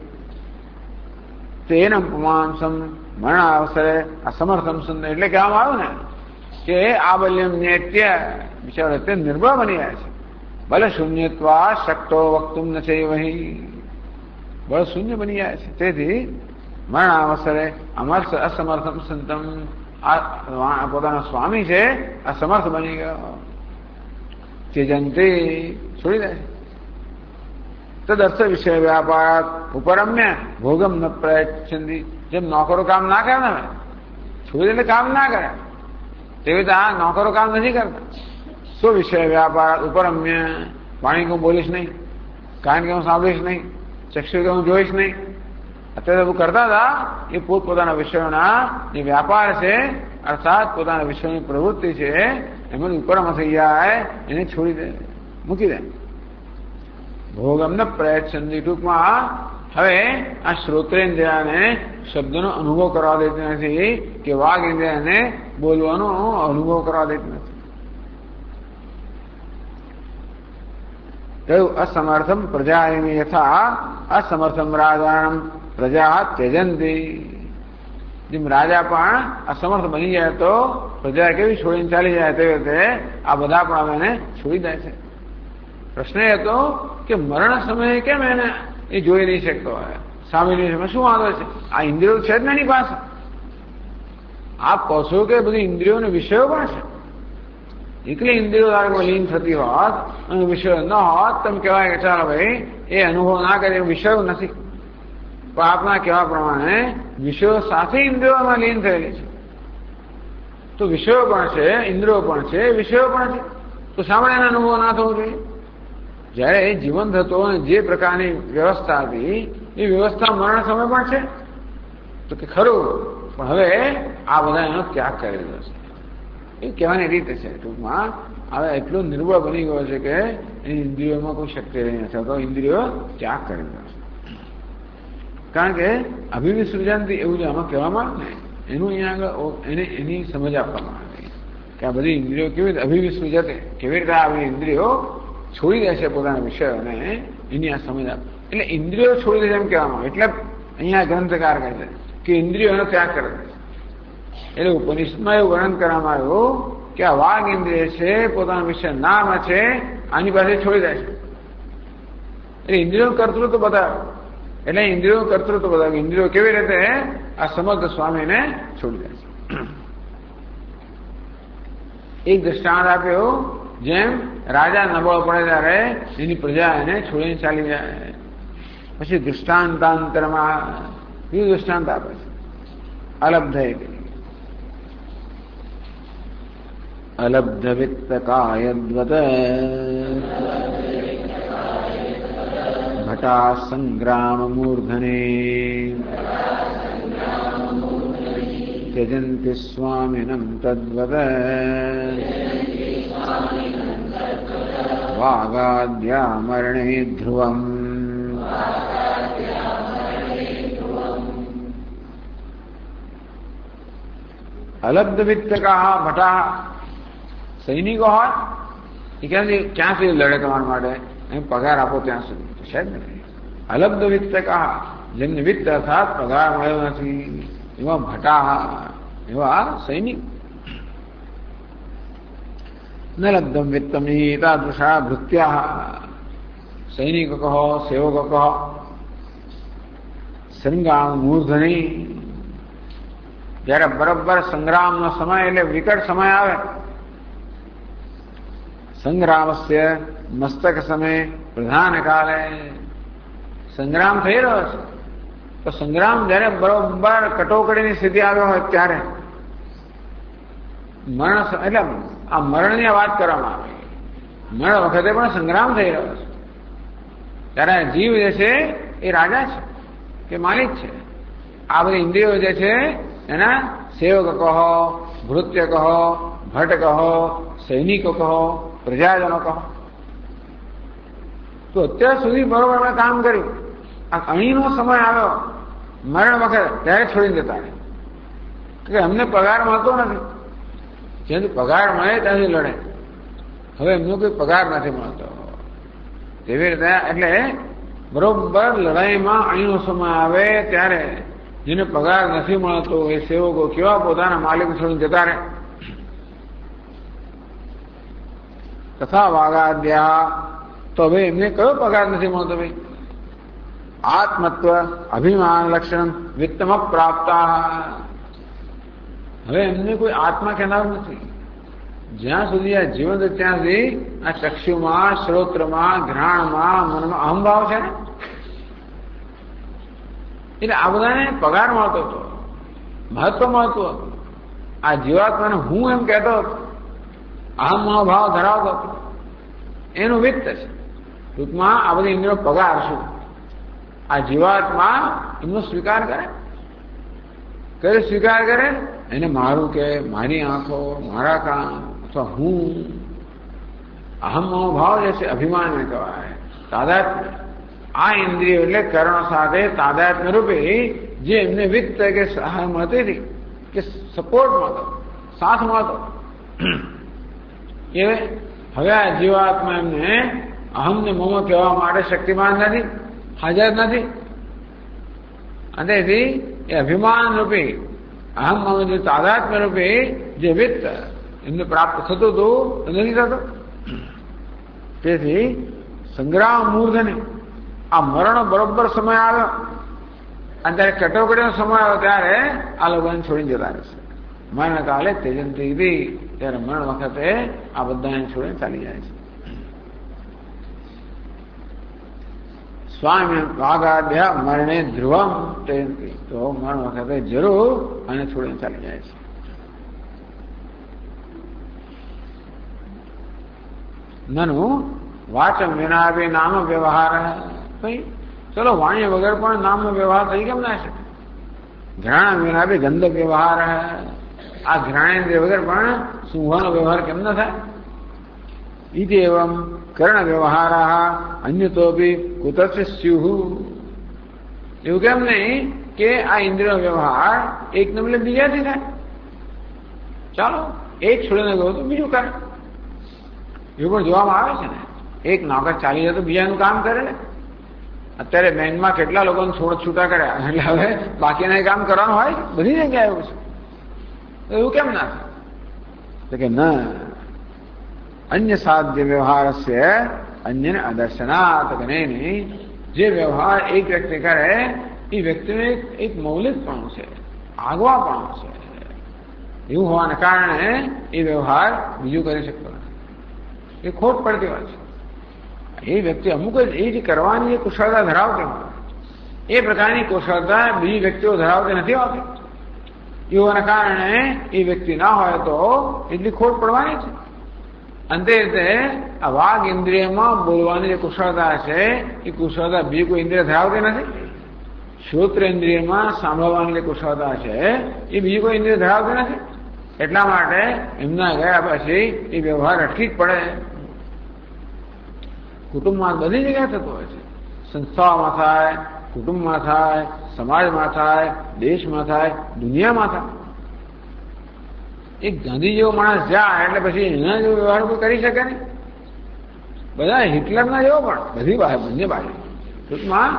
તેનમ પુમાંસમ મરણાવસરે અસમર્થમ સુંદર. એટલે કહેવામાં આવ્યું ને કે આબલ્યમ નેત્ય બિચારો અત્યંત નિર્બળ બની ગયા છે. બલ શૂન્યત્વા શક્તો વક્તુમ ન છે વહી, બળ શૂન્ય બની ગયા છે. તેથી મરણાવસરે અસમર્થમ સંતમ, આ પોતાનો સ્વામી છે અસમર્થ બની ગયો. ત્યજંતી છોડી દે. તદર્થ વિષય વ્યાપાર ઉપરમ્ય ભોગમ ન પ્રયચ્છંતી. જેમ નોકરો કામ ના કરે ને, છોડી દે કામ ના કરે, તેવી રીતે આ નોકરો કામ નથી કરતા. શું વિષય વ્યાપાર ઉપરમ્ય, વાણી હું બોલીશ નહીં, કાન કે હું સાંભળીશ નહીં, ચક્ષુ કે હું જોઈશ નહીં. અત્યારે હું કરતા હતા એ પોતપોતાના વિષયોના જે વ્યાપાર છે, અર્થાત પોતાના વિષયોની પ્રવૃત્તિ છે, એમાં ઉપરમાં થઈ જાય એને છોડી દે, મૂકી દે. ભોગમ ન પ્રયત્ન. ટૂંકમાં હવે આ શ્રોત્રેન્દ્રિયાને શબ્દનો અનુભવ કરવા દેતી નથી કે વાઘ ઇન્દ્રિયાને બોલવાનો અનુભવ કરવા દેતી નથી. અસમર્થમ પ્રજા યથા અસમર્થમ રાજાણમ પ્રજા ત્યજંતી. જેમ રાજા પણ અસમર્થ બની જાય તો પ્રજા કેવી છોડીને ચાલી જાય, તે રીતે આ બધા પણ એને છોડી દે છે. પ્રશ્ન એ હતો કે મરણ સમયે કેમ એને એ જોઈ નહીં શકતો હોય, સામે નહીં શકે, શું વાંધો છે? આ ઇન્દ્રિયો છે જ ને એની પાસે. આપ કહો છો કે બધી ઇન્દ્રિયોને વિષયો પણ છે. એકલી ઇન્દ્રિયો ધારકમાં લીન થતી હોત અને વિષયો ન હોત, તમે કહેવાય કે ચાલો ભાઈ એ અનુભવ ના કરે, વિષયો નથી. પણ આપના કહેવા પ્રમાણે વિષયો સાથે ઇન્દ્રિયોમાં લીન થયેલી છે. તો વિષયો પણ છે, ઇન્દ્રિયો પણ છે, વિષયો પણ છે. તો સાંભળે એનો અનુભવ ના થવો જોઈએ. જયારે જીવન થતો અને જે પ્રકારની વ્યવસ્થા હતી એ વ્યવસ્થા મરણ સમય પણ છે. તો કે ખરું, પણ હવે આ બધા એનો ત્યાગ કરી દીધો છે. એ કહેવાની રીતે છે. ટૂંકમાં હવે એટલું નિર્બળ બની ગયો છે કે એની ઇન્દ્રિયોમાં કોઈ શક્તિ રહી નથી, તો ઇન્દ્રિયો ત્યાગ કરી દીધો છે. કારણ કે અભિવિસૃજનથી એવું જે આમાં કહેવામાં આવે ને, એનું અહીંયા આગળ એને એની સમજ આપવામાં આવે કે આ બધી ઇન્દ્રિયો કેવી રીતે અભિવિસૃજતે, કેવી રીતે આવી ઇન્દ્રિયો છોડી દે છે પોતાના વિષયોને, એની આ સમજ આપે. એટલે ઇન્દ્રિયો છોડી દે એમ કહેવામાં આવે. એટલે અહીંયા ગ્રંથકાર કહે છે કે ઇન્દ્રિયોનો ત્યાગ કરે છે. એટલે ઉપનિષદમાં એવું વર્ણન કરવામાં આવ્યું કે આ વાઘ ઇન્દ્રિય છે, પોતાના વિષય નામ છે, આની પાસે છોડી દે છે. એટલે ઇન્દ્રિયો કર્તૃત્વ બતાવે. એટલે ઇન્દ્રિયો કર્તૃત્વ બતાવે. ઇન્દ્રિયો કેવી રીતે આ સમર્થ સ્વામીને છોડી દે છે. એક દ્રષ્ટાંત આપ્યો, જેમ રાજા નબળો પડે ત્યારે એની પ્રજા એને છોડીને ચાલી જાય. પછી દૃષ્ટાંતાંતરમાં બીજું દૃષ્ટાંત આપે છે અલબ્ધ. અલબ્ધ વિત્તકાયદ્વત ઘટા સંગ્રામ મૂર્ધને ત્યજંતિ સ્વામિનમ તદ્વત વાગાદ્યા મરણે ધ્રુવમ. અલબ્ધ વિત્તકા ભટા સૈનિકો હોય એ ક્યાં સુધી લડે તમારા માટે, એમ પગાર આપો ત્યાં સુધી છે જ નથી. અલબ્ધ વિત્તકા, જેમને વિત્ત અર્થાત પગાર મળ્યો નથી, એવા ભટા, એવા સૈનિક. ન લબ્ધમ વિત્તમ તાદૃશા ભૃત્યા, સૈનિકો કહો, સેવકો કહો, સંગ્રામ મૂર્ધની. જયારે બરોબર સંગ્રામનો સમય એટલે વિકટ સમય આવે, સંગ્રામસ્ય મસ્તક સમય પ્રધાન કાલે, સંગ્રામ થઈ રહ્યો છે. તો સંગ્રામ જયારે બરોબર કટોકડીની સ્થિતિ આવ્યો હોય ત્યારે મરણ, એટલે આ મરણની વાત કરવામાં આવે. મરણ વખતે પણ સંગ્રામ થઈ રહ્યો છે. ત્યારે જીવ જે છે એ રાજા છે કે માલિક છે. આ બધી ઇન્દ્રિયો જે છે એના સેવક કહો, ભૃત્ય કહો, ભટ્ટ કહો, સૈનિકો કહો, પ્રજાજનો કહો. તો અત્યાર સુધી બરોબર આપણે કામ કર્યું, આ અણીનો સમય આવ્યો મરણ વખતે ત્યારે છોડીને જતા રહે કે અમને પગાર મળતો નથી. જેથી પગાર મળે ત્યાંથી લડે. હવે એમનો કોઈ પગાર નથી મળતો. તેવી રીતે એટલે બરોબર લડાઈમાં અણીનો સમય આવે ત્યારે જેને પગાર નથી મળતો એ સેવકો કેવા પોતાના માલિક છોડીને જતા રહે. તથા વાગાદ્યા, તો હવે એમને કયો પગાર નથી મળતો ભાઈ? આત્મત્વ અભિમાન લક્ષણ વિત્તમ પ્રાપ્તા. હવે એમને કોઈ આત્મા કહેનારું નથી. જ્યાં સુધી આ જીવન ત્યાં સુધી આ ચક્ષુમાં, શ્રોત્રમાં, ઘ્રાણમાં, મનમાં અહંભાવ છે ને, એટલે આ બધાને પગાર મળતો હતો, મહત્વ મળતું હતું. આ જીવાત્માને હું એમ કહેતો હતો, અહમ ભાવ ધરાવતો હતો, એનું વિત્ત છે. ટૂંકમાં આ બધી ઇન્દ્રિયો પગાર શું? આ જીવાત્મા એમનો સ્વીકાર કરે, કયો સ્વીકાર કરે? એને મારું કે, મારી આંખો, મારા કાન, અથવા હું, અહમ ભાવ જે છે અભિમાન કહેવાય, તાદાત્મ્ય. આ ઇન્દ્રિયો એટલે કર્ણ સાથે તાદાત્મ્ય રૂપે જે એમને વિત્ત કે સહાય મળતી હતી, કે સપોર્ટ મળતો, સાથ મળતો, એ હવે આ જીવાત્મા એમને અહમને મમ કહેવા માટે શક્તિમાન નથી, હાજર નથી. અને તેથી એ અભિમાન રૂપે અહમ મમ જે તાદાત્મ્ય રૂપે જે વિત્ત એમને પ્રાપ્ત થતું હતું નથી થતું. તેથી સંગ્રામ મૂર્ધને આ મરણ બરોબર સમય આવ્યો, અને ત્યારે કટોકટીનો સમય આવ્યો ત્યારે આ લોકોને છોડીને જતા રહેશે. મરણ કાલે તેજંતી હતી, ત્યારે મરણ વખતે આ બધાને છોડીને ચાલી જાય છે. સ્વામી વાગાદ્યા મરણે ધ્રુવમ તેજંતી, તો મરણ વખતે જરૂર અને છોડીને ચાલી જાય છે. નનુ વાચમ વિના બી નામ વ્યવહાર. ભાઈ ચલો વાણી વગર પણ નામનો વ્યવહાર થઈ કેમ ના શકે? ઘ્રાણ વિના બી ગંધ વ્યવહાર. આ ઘ્રાણેન્દ્રિય વગર પણ સુંઘવાનો વ્યવહાર કેમ ના થાય? ઇતિ એવમ કર્ણ વ્યવહાર અન્યતો બી કુતસ્ય સ્યુઃ. એવું કેમ નહીં કે આ ઇન્દ્રિયનો વ્યવહાર એક ને બદલે બીજાથી થાય? ચાલો એક છોડીને ગયો તો બીજું કરે, એવું પણ જોવામાં આવે છે ને. એક નોકર ચાલી જાય તો બીજાનું કામ કરે ને. અત્યારે બેંકમાં કેટલા લોકોને છૂટા કર્યા, એટલે હવે બાકીના કામ કરવાનું હોય બધી જગ્યાએ એવું છે. એવું કેમ ના થાય? તો કે ન અન્ય સાધ્ય વ્યવહાર છે અન્યને અદર્શનાત. કે નહીં, જે વ્યવહાર એક વ્યક્તિ કરે એ વ્યક્તિનું એક મૌલિકપણું છે, આગવાપણું છે. એવું હોવાને કારણે એ વ્યવહાર બીજું કરી શકતો નથી, એ ખોટ પડતી હોય છે. એ વ્યક્તિ અમુક જ એ જ કરવાની એ કુશળતા ધરાવતી હોય, એ પ્રકારની કુશળતા બીજી વ્યક્તિઓ ધરાવતી નથી હોતી. એવાના કારણે એ વ્યક્તિ ના હોય તો એટલી ખોટ પડવાની છે. અંતે રીતે આ વાઘ ઇન્દ્રિયમાં બોલવાની જે કુશળતા છે એ કુશળતા બીજી કોઈ ઇન્દ્રિય ધરાવતી નથી. શ્રોત્ર ઇન્દ્રિયમાં સાંભળવાની જે કુશળતા છે એ બીજી કોઈ ઇન્દ્રિય ધરાવતી નથી. એટલા માટે એમના ગયા પછી એ વ્યવહાર અટકી જ પડે. કુટુંબમાં બધી જગ્યાએ થતો હોય છે. સંસ્થાઓમાં થાય, કુટુંબમાં થાય, સમાજમાં થાય, દેશમાં થાય, દુનિયામાં થાય. એક ગાંધી જેવો માણસ જાય એટલે પછી એના જેવો વ્યવહાર કોઈ કરી શકે નહીં. બધા હિટલરના જેવો પણ બધી બંને બાજુ. ટૂંકમાં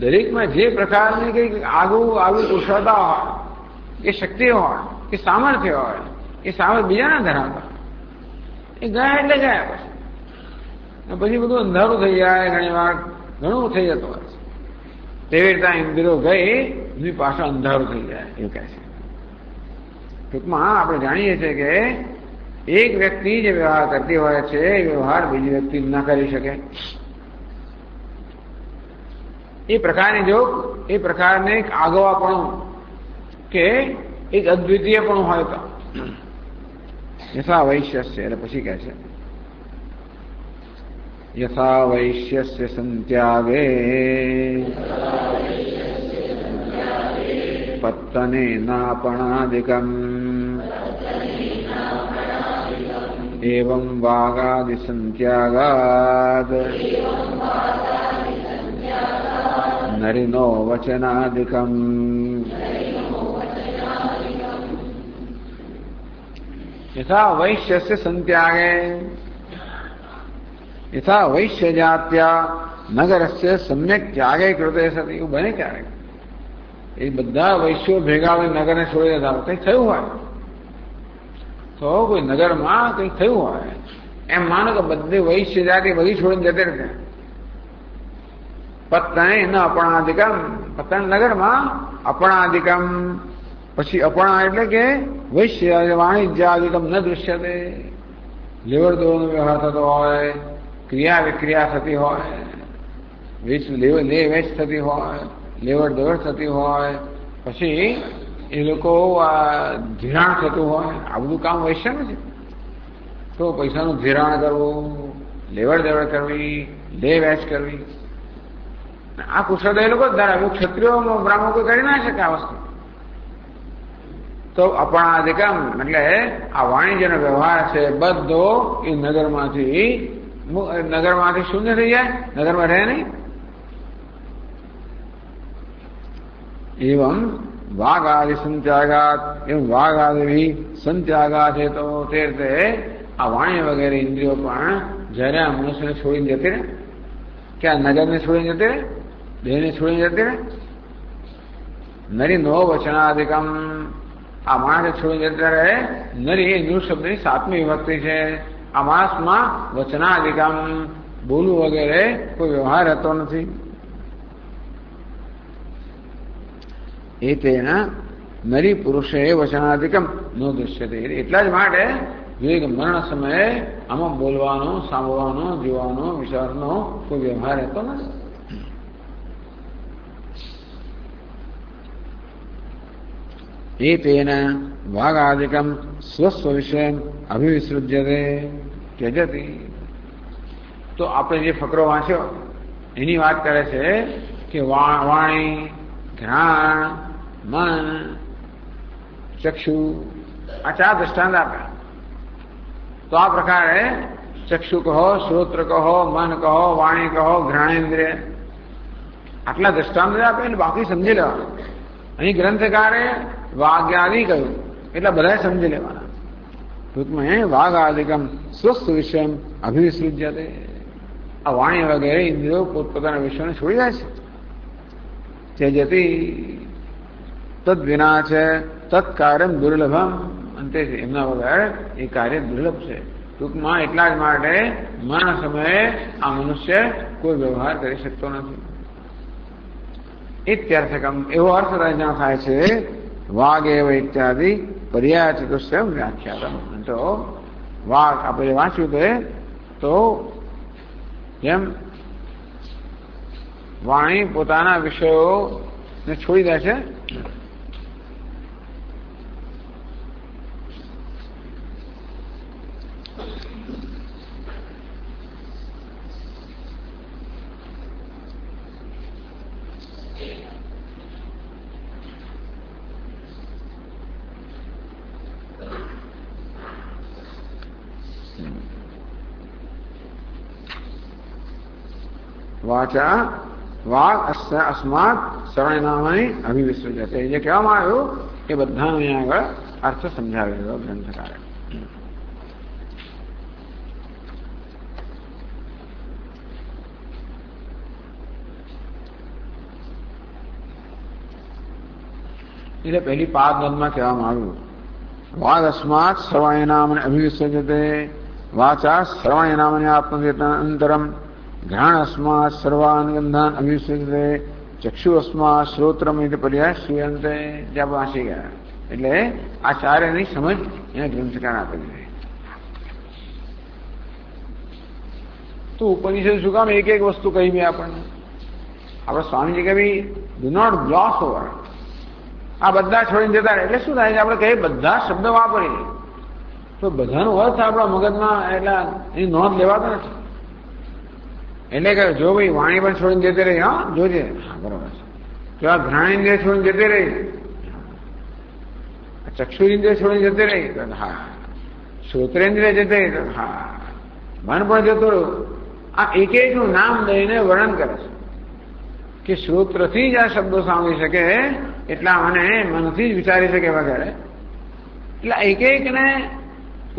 દરેકમાં જે પ્રકારની કંઈક આગું કુશળતા હોય, કે શક્તિ હોય, કે સામર્થ્ય હોય, એ સામર્થ્ય બીજાના ધરાવતા. એ ગયા એટલે ગયા પછી બધું અંધારું થઈ જાય. ઘણી વાર ઘણું થઈ જતું હોય છે. તેવી રીતે ઇન્દ્રિયો ગઈ એની પાછળ અંધારું થઈ જાય એવું કહે છે. ટૂંકમાં આપણે જાણીએ છીએ કે એક વ્યક્તિ જે વ્યવહાર કરતી હોય છે એ વ્યવહાર બીજી વ્યક્તિ ના કરી શકે. એ પ્રકારને એક આગવાપણું કે એક અદ્વિતીયપણું હોય તો યથા વૈશ્ય છે. એટલે પછી કહે છે યથા વૈશ્યસ્ય સંત્યાગે પત્તને નાપણાદિકમ એવં વાગાદિ સંત્યાગાદ નરિનો વચનાદિકમ. યથા વૈશ્યસ્ય સંત્યાગે યથા વૈશ્ય જાત્યા નગરસ્ય સમ્યક ત્યાગે કૃતે સતી. એવું બને ક્યારેક એ બધા વૈશ્યો ભેગા હોય નગરને છોડી દેતા કંઈક થયું હોય તો કોઈ નગરમાં કંઈક થયું હોય એમ માનો કે બધી વૈશ્ય જાતિ બધી છોડીને જતી રહેશે. પત્તને ન અપણાધિકમ, પત્તન નગરમાં અપણાધિકમ, પછી અપણા એટલે કે વૈશ્ય વાણિજ્યાધિકમ ન દૃશ્યતે. લેવડ દેવડનો વ્યવહાર થતો હોય, ક્રિયા વિક્રિયા થતી હોય, લે વેચ થતી હોય, લેવડ દેવડ થતી હોય, પછી એ લોકો ધિરાણ થતું હોય, આ બધું કામ વૈશ્ય નથી. તો પૈસાનું ધિરાણ કરવું, લેવડ દેવડ કરવી, લે વેચ કરવી, આ કુશળતા એ લોકો જ ધરાવે. ક્ષત્રિયો બ્રાહ્મણો કોઈ કરી ના શકે આ વસ્તુ. તો અપણાધિકમ એટલે આ વાણિજ્યનો વ્યવહાર છે બધો એ નગરમાંથી શૂન્ય થઈ જાય, નગરમાં રહે નહીં. એવમ વાઘ આદિ સંત્યાગાત, એમ વાઘ આદિ ભી સંત્યાગાત છે. તો તે રીતે આ વાણી વગેરે ઇન્દ્રિયો પણ જયારે આ મનુષ્યને છોડીને જતી રહે, કે આ નગરને છોડીને જતી રહે, દેહને છોડીને જતી રહે. નરી નો વચનાધિકમ, આ માણસે છોડીને જતા રહે. નરી એ નૃ શબ્દની 7મી વિભક્તિ છે. આ માણસમાં વચનાધિકમ બોલવું વગેરે કોઈ વ્યવહાર હતો નથી. એ તેના નરી પુરુષે વચનાધિકમ નો દૃશ્યતે. એટલા જ માટે વિવેક મરણ સમયે આમાં બોલવાનો, સાંભળવાનો, જોવાનો, વિચારનો કોઈ વ્યવહાર રહેતો નથી. એ તેના વાઘાધિકમ સ્વસ્વ વિષય અભિવિસૃજ્યતે ત્યજતી. તો આપણે જે ફકરો વાંચ્યો એની વાત કરે છે કે વાણી, ઘ્રાણ, મન, ચક્ષુ, આ 4 દ્રષ્ટાંત આપ્યા. તો આ પ્રકારે ચક્ષુ કહો, શ્રોત્ર કહો, મન કહો, વાણી કહો, ઘ્રાણેન્દ્રિય, આટલા દ્રષ્ટાંત આપે એટલે બાકી સમજી લેવાનું. અહીં ગ્રંથકારે વાગ્યાદિ કહ્યું એટલે બધા સમજી લેવાના. ટૂંકમાં વાઘાદિકમ સ્વસ્થ વિષય અભિવિસૃજ્યતે. આ વાણી વગેરે ઇન્દ્રિયો પોતપોતાના વિષયને છોડી જાય છે. ત્યજતી તદ વિના છે તત્કાર્યમ દુર્લભમ, અંતે એમના વગર એ કાર્ય દુર્લભ છે. ટૂંકમાં એટલા જ માટે મરણ સમયે આ મનુષ્ય કોઈ વ્યવહાર કરી શકતો નથી. ઇત્યર્થકમ એવો અર્થ ત્યાં થાય છે. વાઘ એવ ઇત્યાદિ પર્યાય ચતુષ્ટયમ વ્યાખ્યાતમ. તો વાઘ આપણે વાંચ્યું તો જેમ વાણી પોતાના વિષયોને છોડી દે છે, વાચા વાઘ અસ્માત સર્વનામાની અભિવિસૃજ્યતે. જે કહેવામાં આવ્યું એ બધાનો અહીંયા આગળ અર્થ સમજાવેલો ગ્રંથકારે. એટલે પહેલી 5 નદમાં કહેવામાં આવ્યું વાઘ અસ્માત સર્વાયનામને અભિવિસૃજ્યતે, વાચા સર્વાયનામને આત્મચેતનાંતરમ, ઘ્રાણ અસ્માત સર્વાનગંધાન અભિવિસૃજ્યતે, ચક્ષુ અસ્માત શ્રોત્રમ પર્યાય શ્રૂયંતે. જ્યાં વાંચી ગયા એટલે આ 4ની સમજ એને ગ્રંથકાર આપેલી છે. તો ઉપનિષદ શું કામ એક વસ્તુ કહી મેં આપણને? આપણે સ્વામીજી કે ભાઈ ડુ નોટ ગ્લોસ ઓવર, આ બધા છોડીને જતા રહે. એટલે શું થાય છે? આપણે કહીએ બધા શબ્દ વાપરીએ તો બધાનો અર્થ આપણા મગજમાં એટલે એની નોંધ લેવાતો નથી. એટલે કે જો ભાઈ વાણી પણ છોડીને જતી રહી, હા જોજે, હા બરોબર છે. જો આ ઘ્રાણેન્દ્રિય છોડીને જતી રહી, ચક્ષુરેન્દ્રિય છોડીને જતી રહી તો હા, શ્રોત્રેન્દ્રિય જતી રહી તો હા, મન પણ જતું રહ્યું. આ એક એકનું નામ દઈને વર્ણન કરે છે કે શ્રોત્રથી જ આ શબ્દો સાંભળી શકે, એટલા મને મનથી જ વિચારી શકે વગેરે. એટલે એક એકને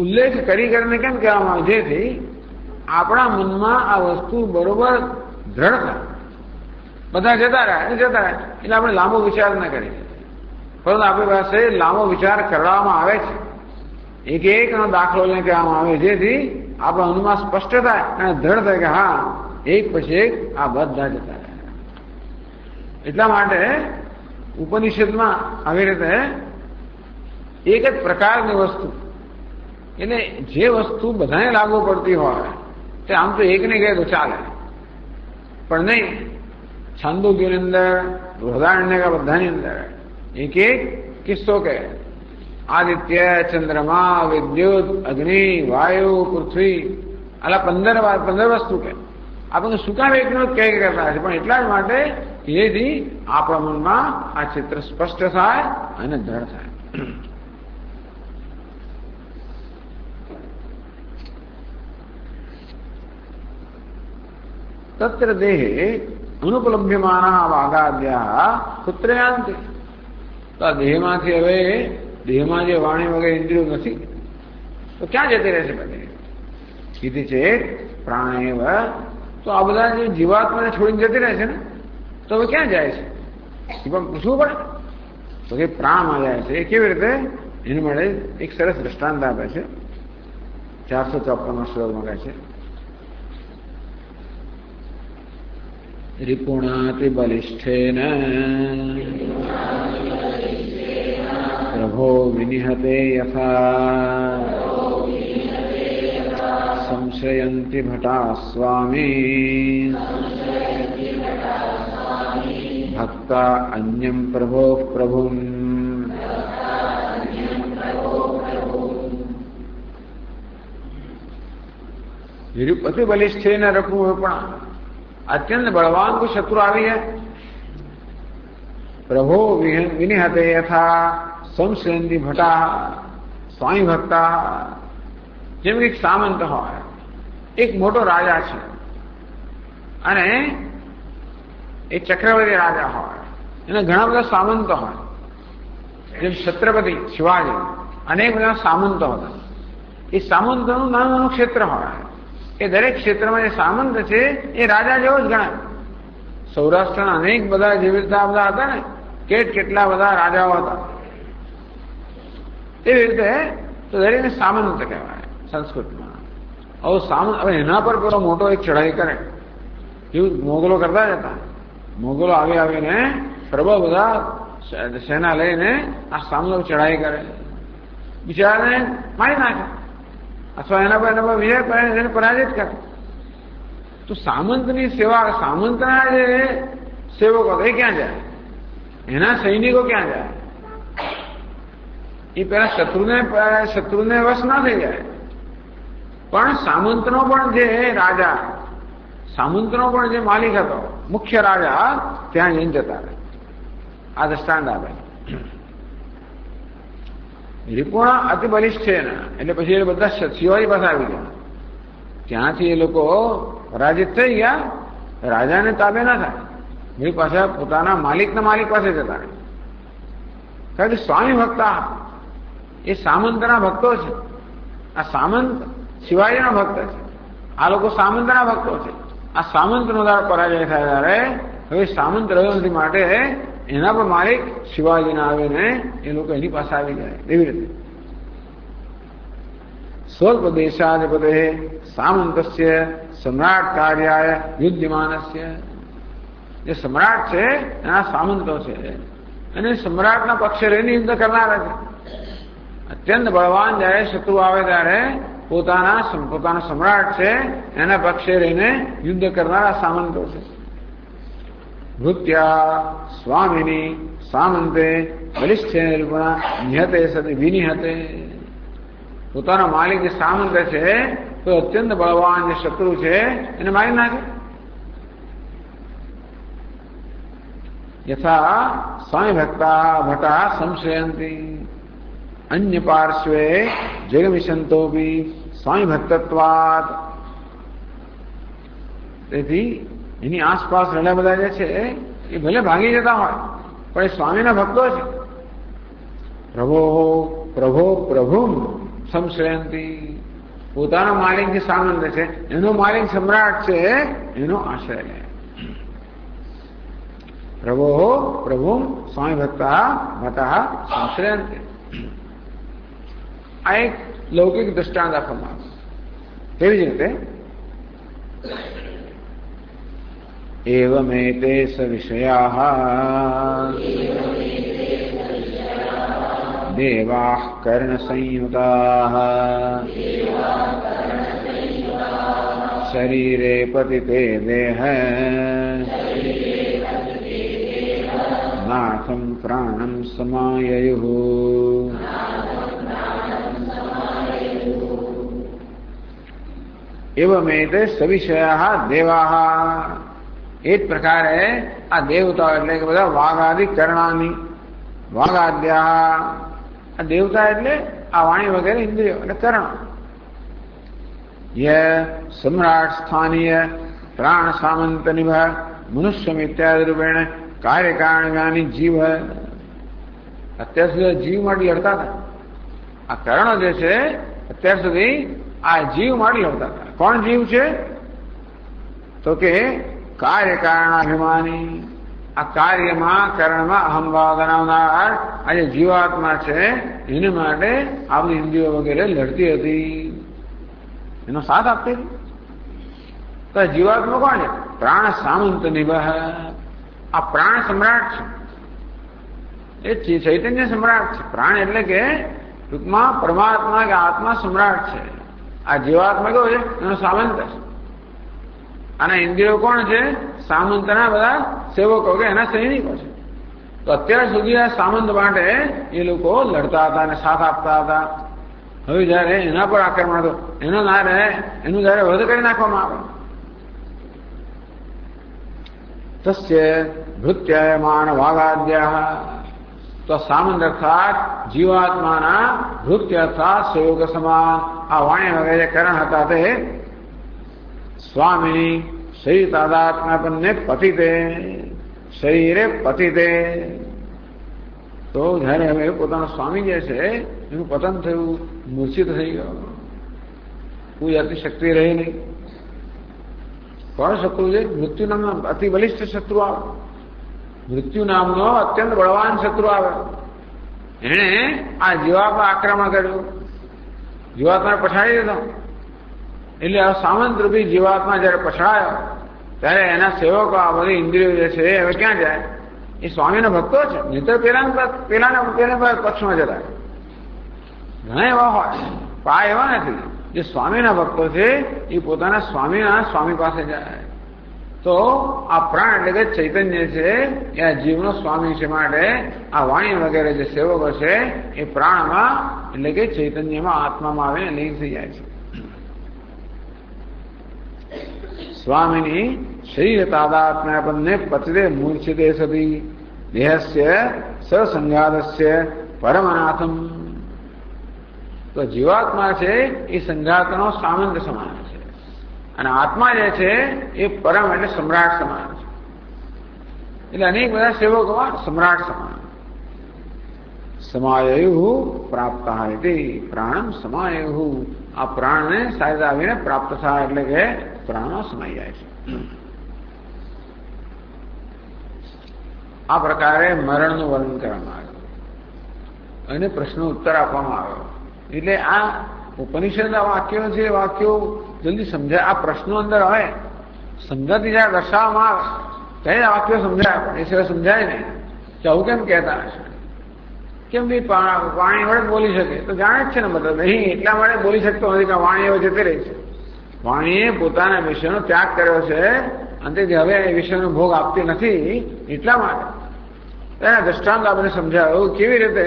ઉલ્લેખ કરીને કેમ કહેવામાં આવે? જેથી આપણા મનમાં આ વસ્તુ બરોબર દ્રઢ થાય. બધા જતા રહે એટલે આપણે લાંબો વિચાર ન કરીએ, પરંતુ આપણી પાસે લાંબો વિચાર કરવામાં આવે છે. એક એકનો દાખલો લઈને કહેવામાં આવે જેથી આપણો અનુમાન સ્પષ્ટ થાય અને દ્રઢ થાય કે હા એક પછી એક આ બધા જતા રહે. એટલા માટે ઉપનિષદમાં આવી રીતે એક જ પ્રકારની વસ્તુ એટલે જે વસ્તુ બધાને લાગુ પડતી હોય તે આમ તો એકને કહે તો ચાલે, પણ નહીં. છાંદોગ્યની અંદર, બૃહદારણ્યક બધાની અંદર એક એક કિસ્સો કહે. આદિત્ય, ચંદ્રમા, વિદ્યુત, અગ્નિ, વાયુ, પૃથ્વી, આલા 15 વસ્તુ કે આપણને શું કામ એકનો જ કહી કરતા છે, પણ એટલા જ માટે એથી આપણા મનમાં આ ચિત્ર સ્પષ્ટ થાય અને દ્રઢ થાય. તત્ર દેહે અનુપલભ્યમાના વાગાદ્યા પુત્ર યાંતિ. તો આ દેહમાંથી હવે દેહમાં જે વાણી વગેરે ઇન્દ્રિયો નથી તો ક્યાં જતી રહેશે બધી? કીધી છે પ્રાણેવ. તો આ બધા જે જીવાત્માને છોડીને જતી રહે છે ને, તો હવે ક્યાં જાય છે? એ પણ પૂછવું પડે. તો કે પ્રાણમાં જાય છે. એ કેવી રીતે? એની માટે એક સરસ દ્રષ્ટાંત આપે છે. 454 શ્લોકમાં કહે છે, રિપુણાતિ બલિષ્ઠેન પ્રભો વિનિહતે યથા સંશયંતિ ભટા સ્વામી ભક્તા અન્યમ પ્રભો પ્રભુમ. અતિ બલિષ્ઠેન રપુપણા, અત્યંત બળવાન કોઈ શત્રુ આવી જાય. પ્રભો વિનિહતે યથા સંશયંતિ ભટા સ્વામી ભક્તા. જેમ કે એક સામંત હોય, એક મોટો રાજા છે અને એક ચક્રવર્તી રાજા હોય, એના ઘણા બધા સામંતો હોય. જેમ છત્રપતિ શિવાજી અનેક બધા સામંતો હતા. એ સામંતોનું નાનું નાનું ક્ષેત્ર હોય. એ દરેક ક્ષેત્રમાં જે સામંત છે એ રાજા જેવો જ ગણાય. સૌરાષ્ટ્રના અનેક બધા જેવી રીતે બધા હતા ને, કેટલા બધા રાજાઓ હતા. એવી રીતે તો દરેકને સામંત કહેવાય સંસ્કૃતમાં. હવે એના પર પેલો મોટો એક ચઢાઈ કરે, એવું મોગલો કરતા જ હતા. મોગલો આવીને પ્રબળ બધા સેના લઈને આ સામનો ચઢાઈ કરે, બિચારાને મારી નાખે અથવા એના પર વિજય કરે, એને પરાજિત કરે. તો સામંતની સેવા, સામંતના જે સેવકો એ ક્યાં જાય? એના સૈનિકો ક્યાં જાય? એ પેલા શત્રુને વશ ના થઈ જાય. પણ સામંતનો પણ જે રાજા, સામંતનો પણ જે માલિક હતો, મુખ્ય રાજા, ત્યાં જઈને જતા રહે. આ દ્રષ્ટાંત આપે. રિપુણા અતિ બલિષ્ઠ છે ને, એટલે પછી એ બધા શિવાજી પાસે આવી ગયા. ત્યાંથી એ લોકો પરાજિત થઈ ગયા. રાજાને તાબે ના થાય, એ પાછા પોતાના માલિક પાસે જતા રહે. કારણ કે સ્વામી ભક્તા એ સામંતના ભક્તો છે. આ સામંત શિવાજીના ભક્ત છે. આ લોકો સામંતના ભક્તો છે. આ સામંતનો પરાજય થાય ત્યારે હવે સામંત રહ્યો નથી, માટે એના પર માલિક શિવાજીને આવીને એ લોકો એની પાસે આવી જાય. એવી રીતે સ્વલ્પ દેશાધિપતે સામંતસ્ય સમ્રાટ કાર્યાય યુદ્ધમાનસ્ય. જે સમ્રાટ છે એના સામંતો છે અને સમ્રાટના પક્ષે રહીને યુદ્ધ કરનારા છે. અત્યંત બળવાન જ્યારે શત્રુ આવે ત્યારે પોતાના સમ્રાટ છે એના પક્ષે રહીને યુદ્ધ કરનારા સામંતો છે. ભૃત્યા સ્વામિની સામંતે બલિષ્ઠે નિરૂપણા નિહતે સતી વિનિહતે. પોતાનો માલિક જે સામંત છે તો અત્યંત બળવાન જે શત્રુ છે એને મારી નાખે. યથા સ્વામી ભક્તા ભટા સંશયંતી અન્ય પાર્શ્વે જગમિશંતોપી સ્વામી ભક્તત્વાત. તેથી એની આસપાસ ઘણા બધા જે છે એ ભલે ભાગી જતા હોય પણ એ સ્વામીના ભક્તો છે. પ્રભો પ્રભુમ સંશ્રયંતી. પોતાનો માલિક જે સામંત છે એનો માલિક સમ્રાટ છે એનો આશ્રય લે. પ્રભુમ સ્વામી ભક્તા ભટા સંશ્રયંતી. આ એક લૌકિક દ્રષ્ટાંત આપવામાં આવે. તેવી જ રીતે એવમેતે સવિષયાઃ દેવાઃ કર્ણસંયુતાઃ શરીરે પતિતે દેહ નાથમ પ્રાણમ સમાયયુઃ. એવમેતે સવિષયાઃ દેવાઃ, એ જ પ્રકારે આ દેવતાઓ એટલે કે બધા વાઘાદિ કરણાની વાઘાદ્યા, આ દેવતા એટલે આ વાણી વગેરે ઇન્દ્રિયો એટલે કર્ણ. ય સમ્રાટ સ્થાનીય પ્રાણ સામંત નિભ મનુષ્યમ ઇત્યાદિ રૂપેણ કાર્યકારણગાની જીવ. અત્યાર સુધી જીવ માટે લડતા હતા. આ કર્ણ જે છે અત્યાર સુધી આ જીવ માટે લડતા હતા. કોણ જીવ છે? તો કે કાર્યકારણાભિમાની, આ કાર્યમાં કર્ણમાં અહમભાવ ધરાવનાર આ જે જીવાત્મા છે એને માટે આ બધી ઇન્દ્રિયો વગેરે લડતી હતી, એનો સાથ આપતી હતી. તો જીવાત્મા કોણ છે? પ્રાણ સામંત નિભ, આ પ્રાણ સમ્રાટ છે, એ ચૈતન્ય સમ્રાટ છે. પ્રાણ એટલે કે ટૂંકમાં પરમાત્મા કે આત્મા સમ્રાટ છે. આ જીવાત્મા કેવો છે? એનો સામંત છે. આના ઇન્દ્રિયો કોણ છે? સામંતના બધા સેવકો કે એના સૈનિકો છે. તો અત્યાર સુધી આ સામંત માટે એ લોકો લડતા હતા અને સાથ આપતા હતા. હવે જયારે એના પર આક્રમણ હતું, એનો ના રહે, એનું જયારે વધ કરી નાખવામાં આવે, તસ્ય ભૃત્યયમાન વાઘાદ્યા, તો સામંત અર્થાત જીવાત્માના ભૃત્ય અર્થાત સેવક સમાન આ વાણી વગેરે કરણ હતા તે સ્વામિની શરીર તાદાત્મ્યપનને પતિતે, શરીરે પતિતે. તો જયારે હવે પોતાનો સ્વામી જે છે એનું પતન થયું, મૂર્છિત થઈ ગયો, કોઈ જાતની શક્તિ રહી નહીં. કોણ શત્રુ છે? મૃત્યુ નામનો અતિ બલિષ્ઠ શત્રુ આવે, મૃત્યુ નામનો અત્યંત બળવાન શત્રુ આવે. એને આ જીવાત્મા આક્રમણ કર્યું, જીવાત્માને પછાડી દીધો. એટલે આ સામંત રૂપી જીવાત્મા જયારે પછડાયો ત્યારે એના સેવકો આ બધી ઇન્દ્રિયો જે છે હવે ક્યાં જાય? એ સ્વામીના ભક્તો છે, નહીતર પેલાના પક્ષમાં જતા. ઘણા એવા હોય, પા એવા નથી. જે સ્વામીના ભક્તો છે એ પોતાના સ્વામી પાસે જાય. તો આ પ્રાણ એટલે કે ચૈતન્ય છે એ આ જીવનો સ્વામી છે. માટે આ વાણી વગેરે જે સેવકો છે એ પ્રાણમાં એટલે કે ચૈતન્યમાં આત્મામાં આવીને લીન થઈ જાય છે. સ્વામીની શરીર તાદાત્મ્યપનને પતિતે મૂર્છિતે સતી દેહસ્ય સસંઘાતસ્ય પરમનાથમ. તો જીવાત્મા છે એ સંઘાતનો સામંત સમાન છે, અને આત્મા જે છે એ પરમ એટલે સમ્રાટ સમાન છે. એટલે અનેક બધા સેવકો સમ્રાટ સમાન. સમાયયુ પ્રાપ્ત પ્રાણમ સમાયયુ, આ પ્રાણને સારી આવીને પ્રાપ્ત થાય એટલે કે પ્રાણમાં સમાઈ જાય છે. આ પ્રકારે મરણનું વર્ણન કરવામાં આવ્યું અને પ્રશ્નો ઉત્તર આપવામાં આવ્યો. એટલે આ ઉપનિષદના વાક્યો છે, વાક્યો જલ્દી સમજાય. આ પ્રશ્નો અંદર હોય, સમજાતી જયારે દર્શાવવામાં આવે ત્યારે આ વાક્યો સમજાય, એ સિવાય સમજાય નહીં કે આવું કેમ કહેતા હશે, કેમ બી વાણી વડે બોલી શકે? તો જાણે જ છે ને મતલબ નહીં, એટલા માટે બોલી શકતો નથી કે વાણી હવે જતી રહી છે. વાણીએ પોતાના વિષયનો ત્યાગ કર્યો છે અને હવે એ વિષયનો ભોગ આપતી નથી. એટલા માટે એના દ્રષ્ટાંત આપણે સમજાવ્યું કેવી રીતે,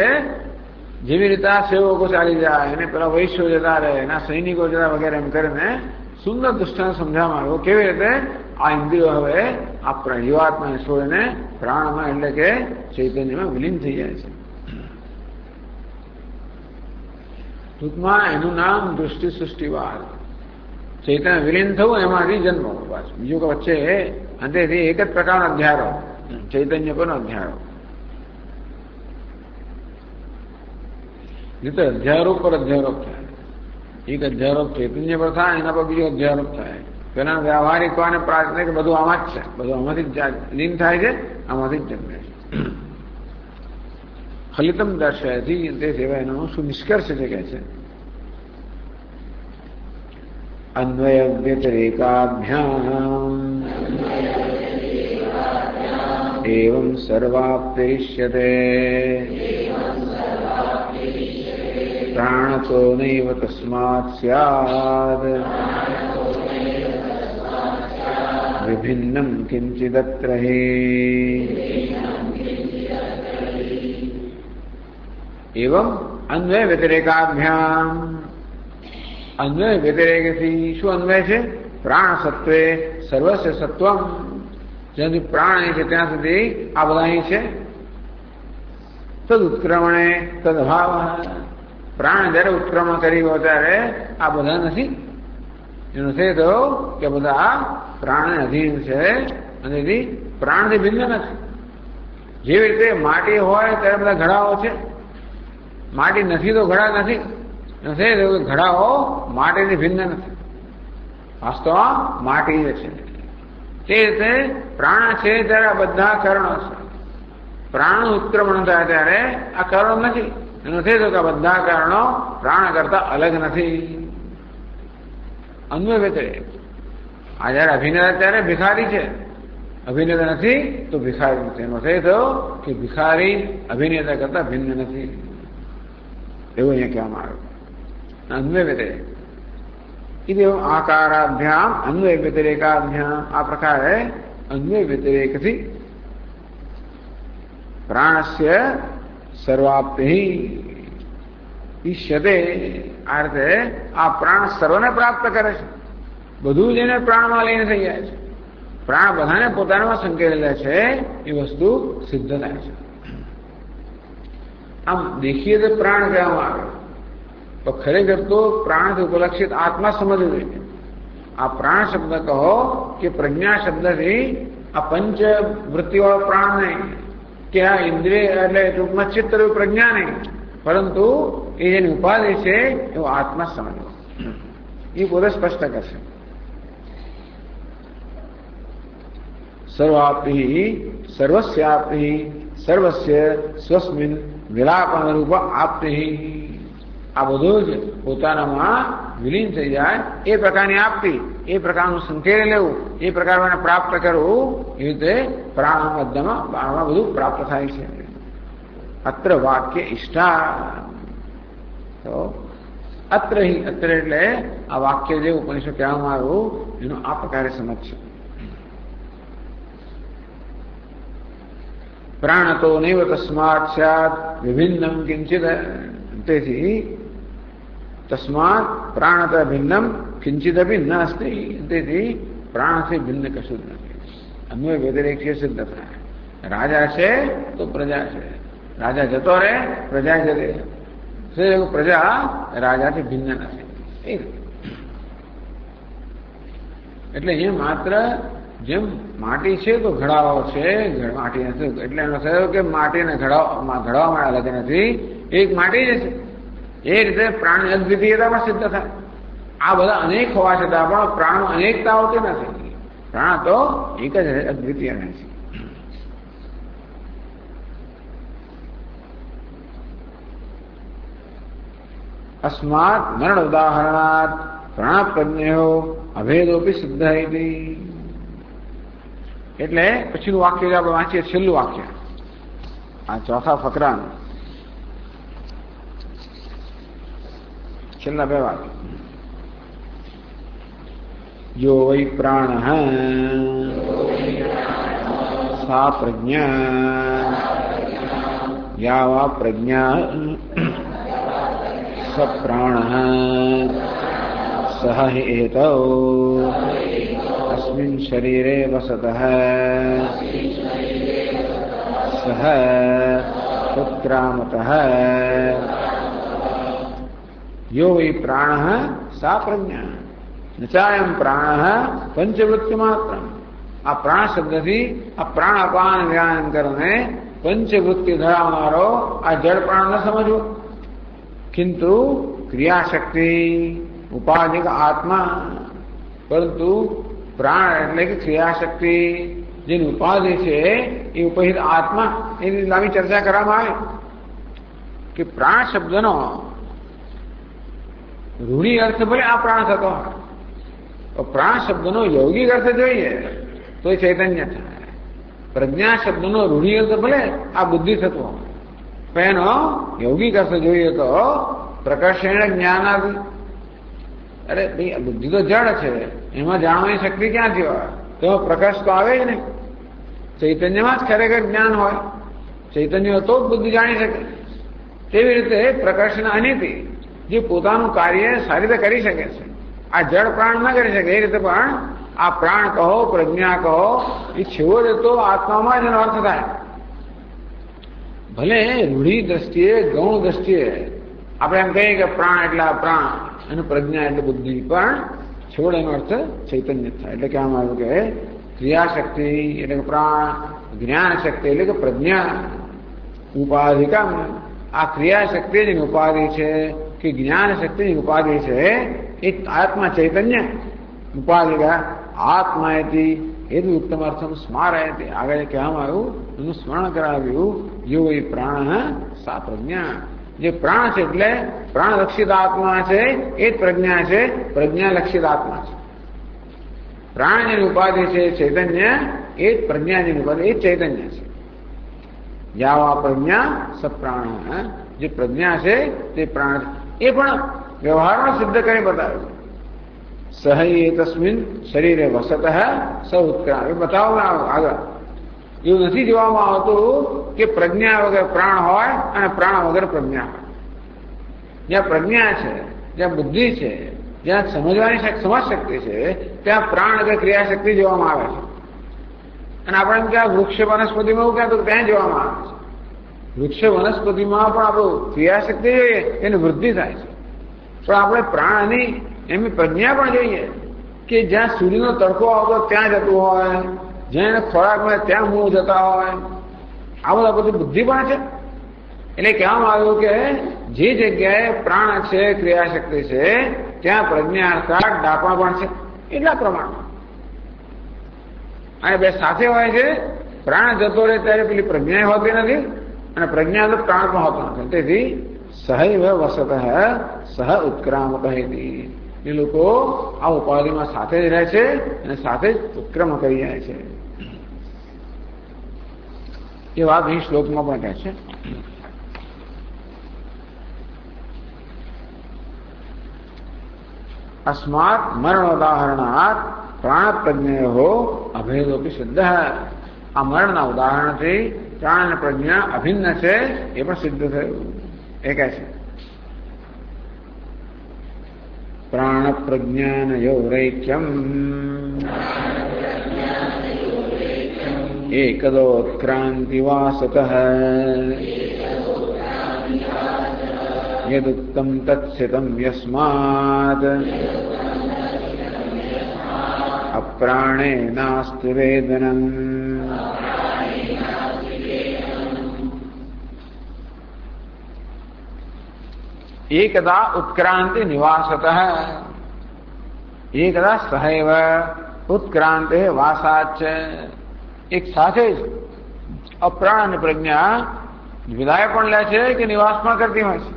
જેવી રીતે આ સેવકો ચાલી જાય અને પેલા વૈશ્યો જતા રહે, એના સૈનિકો જતા વગેરે એમ કરીને સુંદર દૃષ્ટાંત સમજાવવામાં આવ્યું કેવી રીતે આ ઇન્દ્રિયો હવે આ જીવાત્માને છોડીને પ્રાણમાં એટલે કે ચૈતન્યમાં વિલીન થઈ જાય છે. ટૂંકમાં એનું નામ દૃષ્ટિ સૃષ્ટિવાદ. ચૈતન્ય વિલીન થવું એમાંથી જન્મ પાછું, બીજું કે વચ્ચે અંતેથી એક જ પ્રકારનો અધ્યારો, ચૈતન્ય પરનો અધ્યારો. નહીં તો અધ્યારોપ પર અધ્યારોપ થાય. એક અધ્યારોપ ચૈતન્ય પર થાય, એના પર બીજો અધ્યારોપ થાય. પેલા વ્યવહારિક અને પ્રાર્થના કે બધું આમાં જ છે, બધું આમાંથી જ લીન થાય છે, આમાંથી જ જન્મે છે. ફલિતમ દર્શાયથી તે સિવાય એનો શું નિષ્કર્ષ છે કે છે अन्वय व्यतिरेकाभ्याम एवं सर्वाप्तिरिष्यते प्राणतो नैव तस्मात् स्यात् विभिन्नं किंचिदत्र हि। एवं अन्वय व्यतिरेकाभ्याम, अन्वय व्यतिरेक शू अन्वय है? प्राण सत्वे सर्वस्व सत्वम, જ્યાંથી પ્રાણ અહીં છે ત્યાં સુધી આ બધા અહીં છે. તદ ઉત્ક્રમણે તદ અભાવ, પ્રાણ જયારે ઉત્ક્રમણ કર્યું ત્યારે આ બધા નથી. એનો છે તો કે બધા પ્રાણને અધીન છે અને એથી પ્રાણથી ભિન્ન નથી. જેવી રીતે માટી હોય ત્યારે બધા ઘડાઓ છે, માટી નથી તો ઘડા નથી. છે તો ઘડાઓ માટીથી ભિન્ન નથી, વાસ્તવમાં માટી જ છે. તે રીતે પ્રાણ છે ત્યારે આ બધા કરણો છે. પ્રાણ ઉત્ક્રમણ થાય ત્યારે આ કરણ નથી. એનો છે તો કે આ બધા કારણો પ્રાણ કરતા અલગ નથી. અન્વય વ્યતિરેક, આ જયારે અભિનેતા ત્યારે ભિખારી છે, અભિનેતા નથી તો ભિખારી નથી. એનો છે તો કે ભિખારી અભિનેતા કરતા ભિન્ન નથી, એવું અહીંયા કહેવામાં આવ્યું. અન્વય વ્યતિરેક इदेव आकाराभ्याम अन्वय व्यतिरेकाभ्याम, आ प्रकार अन्वय व्यतिरेक थी प्राणस्य सर्वाप्ति ईष्यते. आ रीते आ प्राण सर्वने प्राप्त करे छे, બધું જ એને પ્રાણમાં લઈને થઈ જાય છે. પ્રાણ બધાને પોતાનામાં સંકેલેલા છે એ વસ્તુ સિદ્ધ થાય છે. આમ દેખીએ તો પ્રાણ કહેવામાં આવે, તો ખરેખર તો પ્રાણથી ઉપલક્ષિત આત્મા સમજવું જોઈએ. આ પ્રાણ શબ્દ કહો કે પ્રજ્ઞા શબ્દથી આ પંચ વૃત્તિવાળો પ્રાણ નહીં, કે આ ઇન્દ્રિય એટલે ટૂંકમાં ચિત્ત રૂપ પ્રજ્ઞા નહીં, પરંતુ એ જેની ઉપાધિ છે એવો આત્મા સમજવો, એ પોતે સ્પષ્ટ કરશે. સર્વાપ્તિ સર્વસ્યાપ્તિ સર્વસ્ય સ્વસ્મિન વિલાપન રૂપ આપતિ, આ બધું જ પોતાનામાં વિલીન થઈ જાય એ પ્રકારની આપતી, એ પ્રકારનું સંકેલી લેવું, એ પ્રકારને પ્રાપ્ત કરવું, એ રીતે પ્રાણ મધ્યમાં બાણમાં બધું પ્રાપ્ત થાય છે. અત્ર વાક્ય ઇષ્ટા, તો અત્ર હિ, અત્ર એટલે આ વાક્ય જે ઉપનિષદ કહેવામાં આવ્યું એનો આ પ્રકારે સમજ છે. પ્રાણતો નૈવ તસ્માત સ્યાત વિભિન્નમ કિંચિત, તેથી તસ્માત પ્રાણત ભિન્નમ કિંચિદપી ન અસ્તિ, તેથી પ્રાણથી ભિન્ન કશું જ નથી. અન્વય વ્યતિરેક સિદ્ધ થાય. રાજા છે તો પ્રજા છે, રાજા જતો રહે પ્રજા જતી રહે, પ્રજા રાજાથી ભિન્ન નથી. એટલે અહીંયા માત્ર જેમ માટી છે તો ઘડાઓ છે, માટી નથી એટલે એનો થયો કે માટીને ઘડાવવામાં અલગ નથી, એક માટી જ છે. એ રીતે પ્રાણની અદ્વિતીયતામાં સિદ્ધ થાય. આ બધા અનેક હોવા છતાં પણ પ્રાણમાં અનેકતા હોતી નથી. પ્રાણ તો એક જ અદ્વિતીય રહે છે. અસ્માત મરણ ઉદાહરણાત પ્રાણ પ્રજ્ઞો અભેદોપી સિદ્ધ હતી. એટલે પછીનું વાક્ય આપણે વાંચીએ, છેલ્લું વાક્ય આ ચોથા ફકરાનું, છેલ્લા બે વાક્ય. યો વૈ પ્રાણ સા પ્રજ્ઞા યા પ્રજ્ઞા સ પ્રાણ સહ હેતૌ अस्मिन् शरीरे वसतः सह उत्क्रामतः यो वै प्राणः सा प्रज्ञा न चायं प्राणः पंचवृत्तिमात्रम्. આ પ્રાણ શબ્દથી આ પ્રાણ અપાન વ્યાયામ કરીને પંચવૃત્તિ ધરાવનારો આ જળ પ્રાણ ન સમજવો, કિંતુ ક્રિયાશક્તિ ઉપાધિક આત્મા, પરંતુ પ્રાણ એટલે કે ક્રિયાશક્તિ જેની ઉપાધિ છે એ ઉપહિત આત્મા, એની લાંબી ચર્ચા કરવામાં આવે કે પ્રાણ શબ્દનો રૂઢી અર્થ ભલે આ પ્રાણ થતો, પ્રાણ શબ્દનો યોગિક અર્થ જોઈએ તો એ ચૈતન્ય થાય. પ્રજ્ઞા શબ્દનો રૂઢિ અર્થ ભલે આ બુદ્ધિ તત્વ, પણ એનો યોગિક અર્થ જોઈએ તો પ્રકર્ષેણ જ્ઞાનાદિ. અરે ભાઈ બુદ્ધિ તો જડ છે, એમાં જાણવાની શક્તિ ક્યાંથી હોય? તો પ્રકાશ તો આવે જ નહીં. ચૈતન્યમાં જ ખરેખર જ્ઞાન હોય. ચૈતન્ય તો જ બુદ્ધિ જાણી શકે. તેવી રીતે પ્રકાશના અનિતિ જે પોતાનું કાર્ય સારી રીતે કરી શકે છે, આ જળ પ્રાણ ન કરી શકે. એ રીતે પણ આ પ્રાણ કહો, પ્રજ્ઞા કહો, એ છેવો જતો આત્મામાં જ એનો અર્થ થાય. ભલે રૂઢિ દ્રષ્ટિએ, ગૌણ દ્રષ્ટિએ આપણે એમ કહીએ કે પ્રાણ એટલે આ પ્રાણ અને પ્રજ્ઞા એટલે બુદ્ધિ, પણ છેવડે એનો અર્થ ચૈતન્ય થાય. એટલે કહેવામાં આવ્યું કે ક્રિયાશક્તિ એટલે કે પ્રાણ, જ્ઞાન શક્તિ એટલે કે પ્રજ્ઞા, ઉપાધિકા આ ક્રિયાશક્તિ જેની ઉપાધિ છે કે જ્ઞાન શક્તિની ઉપાધિ છે એ આત્મા ચૈતન્ય. ઉપાધિકા આત્માયતી એ જ ઉત્તમ અર્થમ સ્મારયતી. આગળ કહેવામાં આવ્યું, એનું સ્મરણ કરાવ્યું. યો એ પ્રાણ સા પ્રજ્ઞા. જે પ્રાણ છે એટલે પ્રાણ લક્ષિત આત્મા છે એ જ પ્રજ્ઞા છે, પ્રજ્ઞા લક્ષિત આત્મા છે. પ્રાણ જેની ઉપાધિ છે ચૈતન્ય, એ જ પ્રજ્ઞા જેની ઉપાધિ એ જ ચૈતન્ય છે. યાવા પ્રજ્ઞા સ પ્રાણ. જે પ્રજ્ઞા છે તે પ્રાણ છે. એ પણ વ્યવહારમાં સિદ્ધ કરી બતાવ્યું. સહૈ તસ્મિન શરીરે વસત સ ઉત્ક્રાંત. એ બતાવવામાં આગળ એવું નથી જોવામાં આવતું કે પ્રજ્ઞા વગર પ્રાણ હોય અને પ્રાણ વગર પ્રજ્ઞા હોય. જ્યાં પ્રજ્ઞા છે, જ્યાં બુદ્ધિ છે, જ્યાં સમજવાની સમજ શક્તિ છે, ત્યાં પ્રાણ કે ક્રિયાશક્તિ જોવામાં આવે છે. અને આપણે એમ કે વૃક્ષ વનસ્પતિમાં એવું કહેતું ત્યાં જોવામાં આવે છે. વૃક્ષ વનસ્પતિમાં પણ આપણું ક્રિયાશક્તિ જોઈએ, એની વૃદ્ધિ થાય છે. પણ આપણે પ્રાણની એમની પ્રજ્ઞા પણ જોઈએ કે જ્યાં સૂર્યનો તડકો આવતો ત્યાં જતું હોય, જ્યાં એને ખોરાક મળે ત્યાં મૂળ જતા હોય, આ બધા બધી બુદ્ધિ પણ છે. એટલે કહેવામાં આવ્યું કે જે જગ્યાએ પ્રાણ છે, ક્રિયાશક્તિ છે, ત્યાં પ્રજ્ઞા અર્થાત ડાપણ પણ છે. એટલા પ્રમાણમાં અને બે સાથે હોય છે. પ્રાણ જતો રહે ત્યારે પેલી પ્રજ્ઞા હોતી નથી અને પ્રજ્ઞા તો પ્રાણ પણ હોતો નથી. તેથી સહૈવ વસત સહ ઉત્ક્રામક. એ લોકો આ ઉપાધિમાં સાથે જ રહે છે અને સાથે જ ઉત્ક્રમ કરી જાય છે. એ વાત અહીં શ્લોકમાં પણ કહે છે. અસ્માત મરણોદાહરણાત પ્રાણ પ્રજ્ઞયો અભેદોપી સિદ્ધ. આ મરણના ઉદાહરણથી પ્રાણ અને પ્રજ્ઞા અભિન્ન છે એ પણ સિદ્ધ થયું. એ કહે છે પ્રાણ પ્રજ્ઞાનયોરૈક્યમ એકદોત્ક્રાંતિવાસતઃ યદુક્તમ તત્સિતમ યસ્માદ અપ્રાણે નાસ્તિ વેદનમ. એકદા ઉત્ક્રાંતિ નિવાસતઃ એકદા સહૈવ ઉત્ક્રાંતિ વાસાચ. એક સાથે જ અપ્રાણ અને પ્રજ્ઞા વિદાય પણ લે છે કે નિવાસ પણ કરતી હોય છે.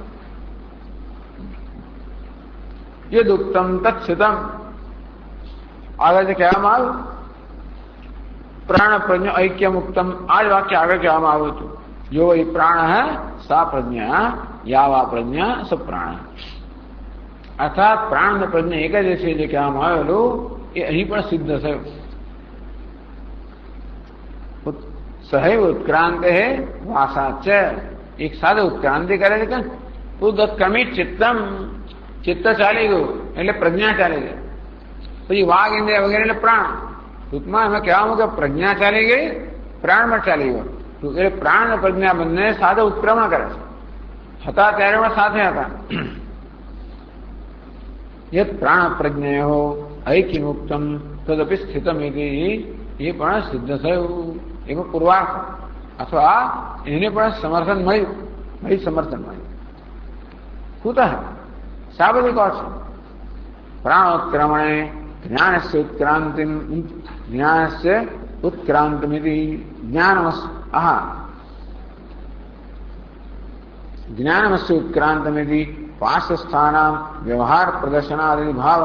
યદુક્તમ તત્સિતમ. આગળ જે કહેવામાં આવ્યું પ્રાણ પ્રજ્ઞા ઐક્ય મુક્તમ, આ જ વાક્ય આગળ કહેવામાં આવ્યું હતું. યો એ પ્રાણ સા પ્રજ્ઞા યાવા પ્રજ્ઞા સ પ્રાણ. અર્થાત પ્રાણ અને પ્રજ્ઞા એક જ છે. જે કહેવામાં આવેલું એ અહીં પણ સિદ્ધ થયું. સહૈવ ઉત્ક્રાંતિ હે વાસાચ. એક સાથે ઉત્ક્રાંતિ કરે છે કે ઉદક્રમિત ચિત્તમ. ચિત્ત ચાલી ગયું એટલે પ્રજ્ઞા ચાલી ગઈ. પછી વાઘ ઇન્દ્રિય વગેરે એટલે પ્રાણ. ટૂંકમાં એમાં કહેવામાં કે પ્રજ્ઞા ચાલી ગઈ, પ્રાણમાં ચાલી ગયો. એટલે પ્રાણ અને પ્રજ્ઞા બંને સાથે ઉત્ક્રમણ કરે છે. હતા ત્યારે પણ સાથે હતા. યત પ્રાણ પ્રજ્ઞયો ઐક્યમુક્તમ તદપી સ્થિતમ એ પણ સિદ્ધ થયું. એમાં પૂર્વાર્થ અથવા એને પણ સમર્થન મળ્યું. સમર્થન મળ્યું. કુતઃ શા બધી કહો છો? પ્રાણોત્ક્રમણે જ્ઞાનસ્ય ઉત્ક્રાંતિ જ્ઞાનસ્ય ઉત્ક્રાંતમિતિ જ્ઞાનમસ્ય ઉત્ક્રાંતમિતિ પાસસ્થાનામ વ્યવહાર પ્રદર્શનાદિ ભાવ.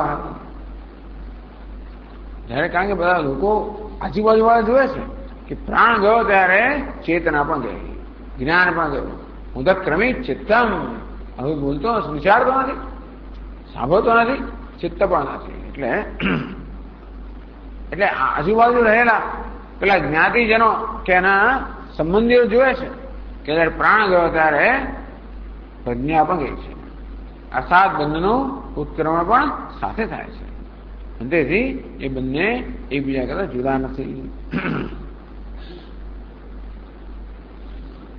જ્યારે કારણ કે બધા લોકો આજુબાજુવાળા જોવે છે કે પ્રાણ ગયો ત્યારે ચેતના પણ ગઈ, જ્ઞાન પણ ગયું. ઉદક્રમિત ચિત્તમ, હવે બોલતો વિચારતો નથી, સાંભળતો નથી, ચિત્ત પણ નથી. એટલે આજુબાજુ રહેલા પેલા જ્ઞાતિજનો કે એના સંબંધીઓ જોવે છે કે જયારે પ્રાણ ગયો ત્યારે પ્રજ્ઞા પણ ગઈ છે, અર્થાત બંનેનું ઉત્ક્રમણ પણ સાથે થાય છે. તેથી એ બંને એકબીજા કરતા જુદા નથી.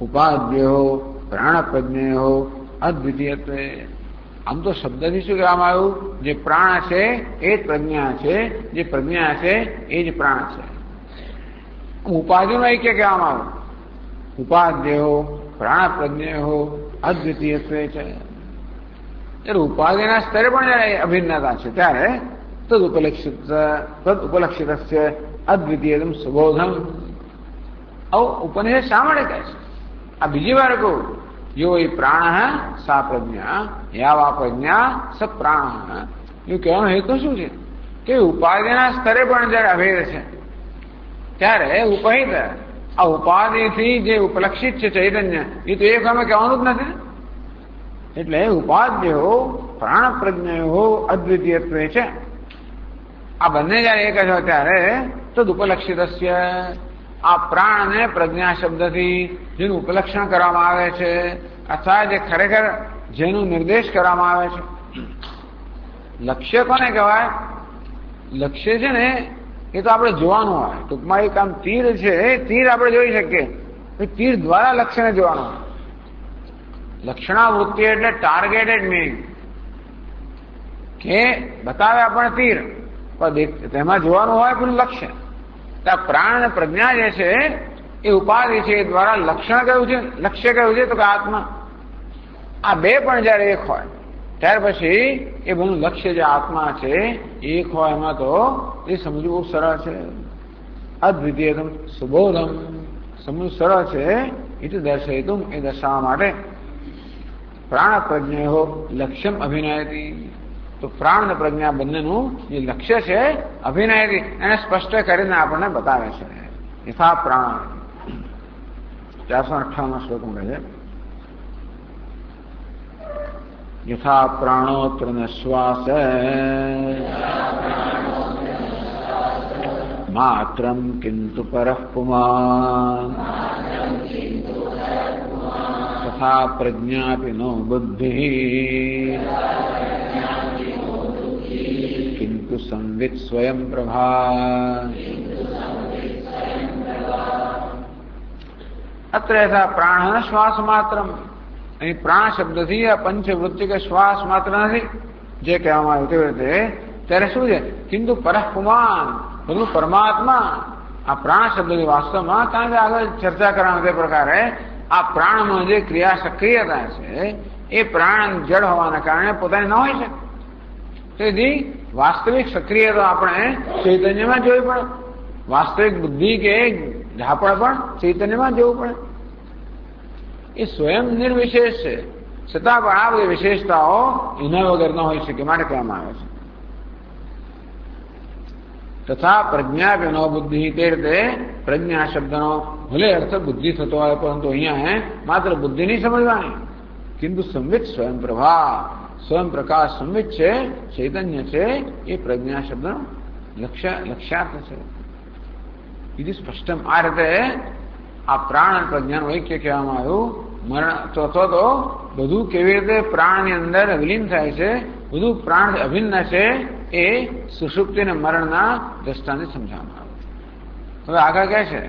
ઉપાધ્યો પ્રાણ પ્રજ્ઞો અદ્વિતીયત્વે. આમ તો શબ્દથી શું કહેવામાં આવ્યું? જે પ્રાણ છે એ જ પ્રજ્ઞા છે, જે પ્રજ્ઞા છે એ જ પ્રાણ છે. ઉપાધિનું ઐક્ય કહેવામાં આવ્યું. ઉપાધ્યો પ્રાણ પ્રજ્ઞો અદ્વિતીયત્વે છે. ત્યારે ઉપાધિના સ્તરે પણ જયારે અભિન્નતા છે ત્યારે તદ ઉપલક્ષિત અદ્વિતીયમ સુબોધમ. આવું ઉપનિષદ શા માટે કહે છે? આ બીજી વાર કહું, યો એ પ્રાણ સા પ્રજ્ઞા યાવા પ્રજ્ઞા સ પ્રાણ. એવું કહેવાનો હેતુ શું છે? કે ઉપાધિના સ્તરે પણ જયારે અભેદ છે ત્યારે ઉપહિત આ ઉપાધિથી જે ઉપલક્ષિત છે ચૈતન્ય એ તો એક અમે કહેવાનું જ નથી. એટલે ઉપાધ્યો પ્રાણ પ્રજ્ઞો અદ્વિતીયત્વે છે. આ બંને જયારે એક છે ત્યારે તદ ઉપલક્ષિત આ પ્રાણ ને પ્રજ્ઞા શબ્દથી જેનું ઉપલક્ષણ કરવામાં આવે છે, અથવા જે ખરેખર જેનું નિર્દેશ કરવામાં આવે છે. લક્ષ્ય કોને કહેવાય? લક્ષ્ય છે ને એ તો આપણે જોવાનું હોય. ટૂંકમાં એક આમ તીર છે, તીર આપણે જોઈ શકીએ, તીર દ્વારા લક્ષ્યને જોવાનું હોય. લક્ષણાવૃત્તિ એટલે ટાર્ગેટેડ મીનિંગ, કે બતાવે આપણે તીર પણ તેમાં જોવાનું હોય પણ લક્ષ્ય. પ્રાણ અને પ્રજ્ઞા જે છે એ ઉપાધિ છે એ દ્વારા લક્ષણ કયું છે, લક્ષ્ય કયું છે? તો કે આત્મા. આ બે પણ જયારે એક હોય ત્યાર પછી એ બધું લક્ષ્ય જે આત્મા છે એક હોય એમાં તો એ સમજવું બહુ સરળ છે. અદ્વિતીયતમ સુબોધમ સમજવું સરળ છે. એ તો દર્શયતું, એ દર્શાવવા માટે પ્રાણ પ્રજ્ઞો લક્ષ્યમ અભિનયતી. તો પ્રાણ અને પ્રજ્ઞા બંનેનું જે લક્ષ્ય છે અભિનયથી એને સ્પષ્ટ કરીને આપણને બતાવે છે. યથા પ્રાણ 458 શ્લોકમાં કહે છે, યથા પ્રાણોત્ર ન શ્વાસ માત્રમ કિંતુ પરઃ પુમાન તથા પ્રજ્ઞાપિ નો બુદ્ધિ કિંતુ સંવિત સ્વયં પ્રભા. અત્ર યથા પ્રાણ શ્વાસ માત્રમ. અહીં પ્રાણ શબ્દથી આ પંચવૃત્તિ કે શ્વાસ માત્ર નથી જે કહેવામાં આવ્યું તેવી રીતે. ત્યારે શું છે? કિંતુ પરઃ પુમાન, બધું પરમાત્મા. આ પ્રાણ શબ્દની વાસ્તવમાં, કારણ કે આગળ ચર્ચા કરવાના તે પ્રકારે આ પ્રાણમાં જે ક્રિયા સક્રિયતા છે એ પ્રાણ જડ હોવાના કારણે પોતાને ન હોય શકે. તેથી વાસ્તવિક સક્રિયતા આપણે ચૈતન્યમાં જોવી પડે. વાસ્તવિક બુદ્ધિ કે ઝાપડ પણ ચૈતન્યમાં જોવું પડે. એ સ્વયં નિર્વિશેષ છે, છતાં પણ આ બધી વિશેષતાઓ એના વગર ન હોઈ શકે માટે કહેવામાં આવે છે. તથા પ્રજ્ઞા વિનો બુદ્ધિ. તે રીતે પ્રજ્ઞા શબ્દનો ભલે અર્થ બુદ્ધિ થતો હોય પરંતુ અહીંયા માત્ર બુદ્ધિ નહીં સમજવાની. કિંતુ સંવિત સ્વયં પ્રભા, સ્વયં પ્રકાશ સંવિત છે, ચૈતન્ય છે, એ પ્રજ્ઞા શબ્દનો લક્ષ્યાર્થ છે. બીજું સ્પષ્ટમ આ રીતે આ પ્રાણ અને પ્રજ્ઞાનું ઐક્ય કહેવામાં આવ્યું. મરણ ચોથો તો બધું કેવી રીતે પ્રાણની અંદર વિલીન થાય છે, બધું પ્રાણ અભિન્ન છે, એ સુષુપ્તિ અને મરણના દ્રષ્ટાંતે સમજાવવામાં આવ્યું. હવે આગળ કહે છે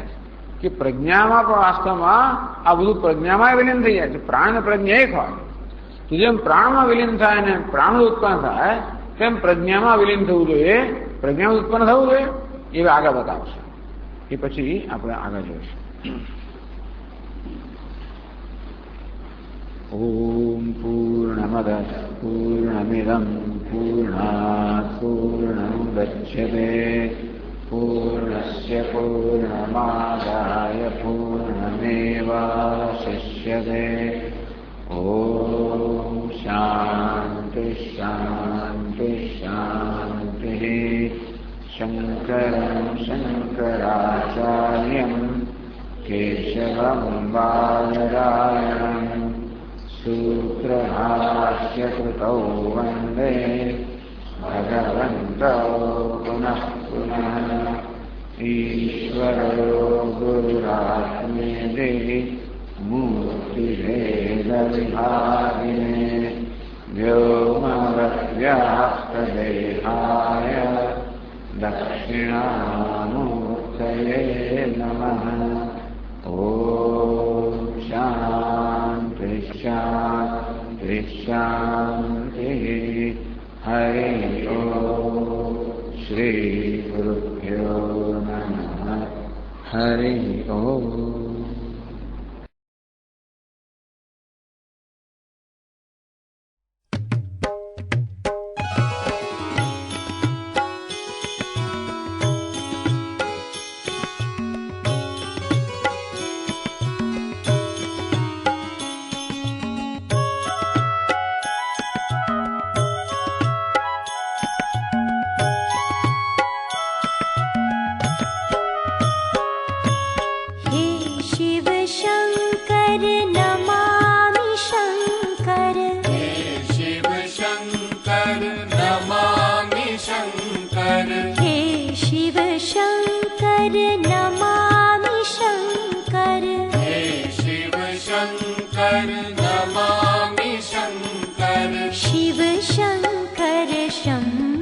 કે પ્રજ્ઞામાં પણ વાસ્તવમાં આ બધું પ્રજ્ઞામાં વિલીન થઈ જાય છે. પ્રાણ અને પ્રજ્ઞા એક હોય તો જેમ પ્રાણમાં વિલીન થાય ને પ્રાણ ઉત્પન્ન થાય તેમ પ્રજ્ઞામાં વિલીન થવું જોઈએ, પ્રજ્ઞા ઉત્પન્ન થવું જોઈએ. એ આગળ બતાવશે. એ પછી આપણે આગળ જોઈશું. ઓમ પૂર્ણમદ પૂર્ણમિદં પૂર્ણાત પૂર્ણમુદચ્યતે પૂર્ણસ્ય પૂર્ણમાદાય પૂર્ણમેવાવશિષ્યતે. ઓમ શાંતિ શાંતિ શાંતિ. शङ्करं शङ्कराचार्यं केशवं बादरायणं सूत्रभाष्यकृतौ वन्दे भगवन्तौ पुनः पुनः। ईश्वरो गुरुरात्मेति मूर्तिभेदविभागिने व्योमवद्व्याप्तदेहाय दक्षिणामूर्तये नमः। ॐ शान्ति शान्ति शान्तिः। हरि ओम्। श्रीगुरुभ्यो नमः। हरि ओम्। शंकर शंभो।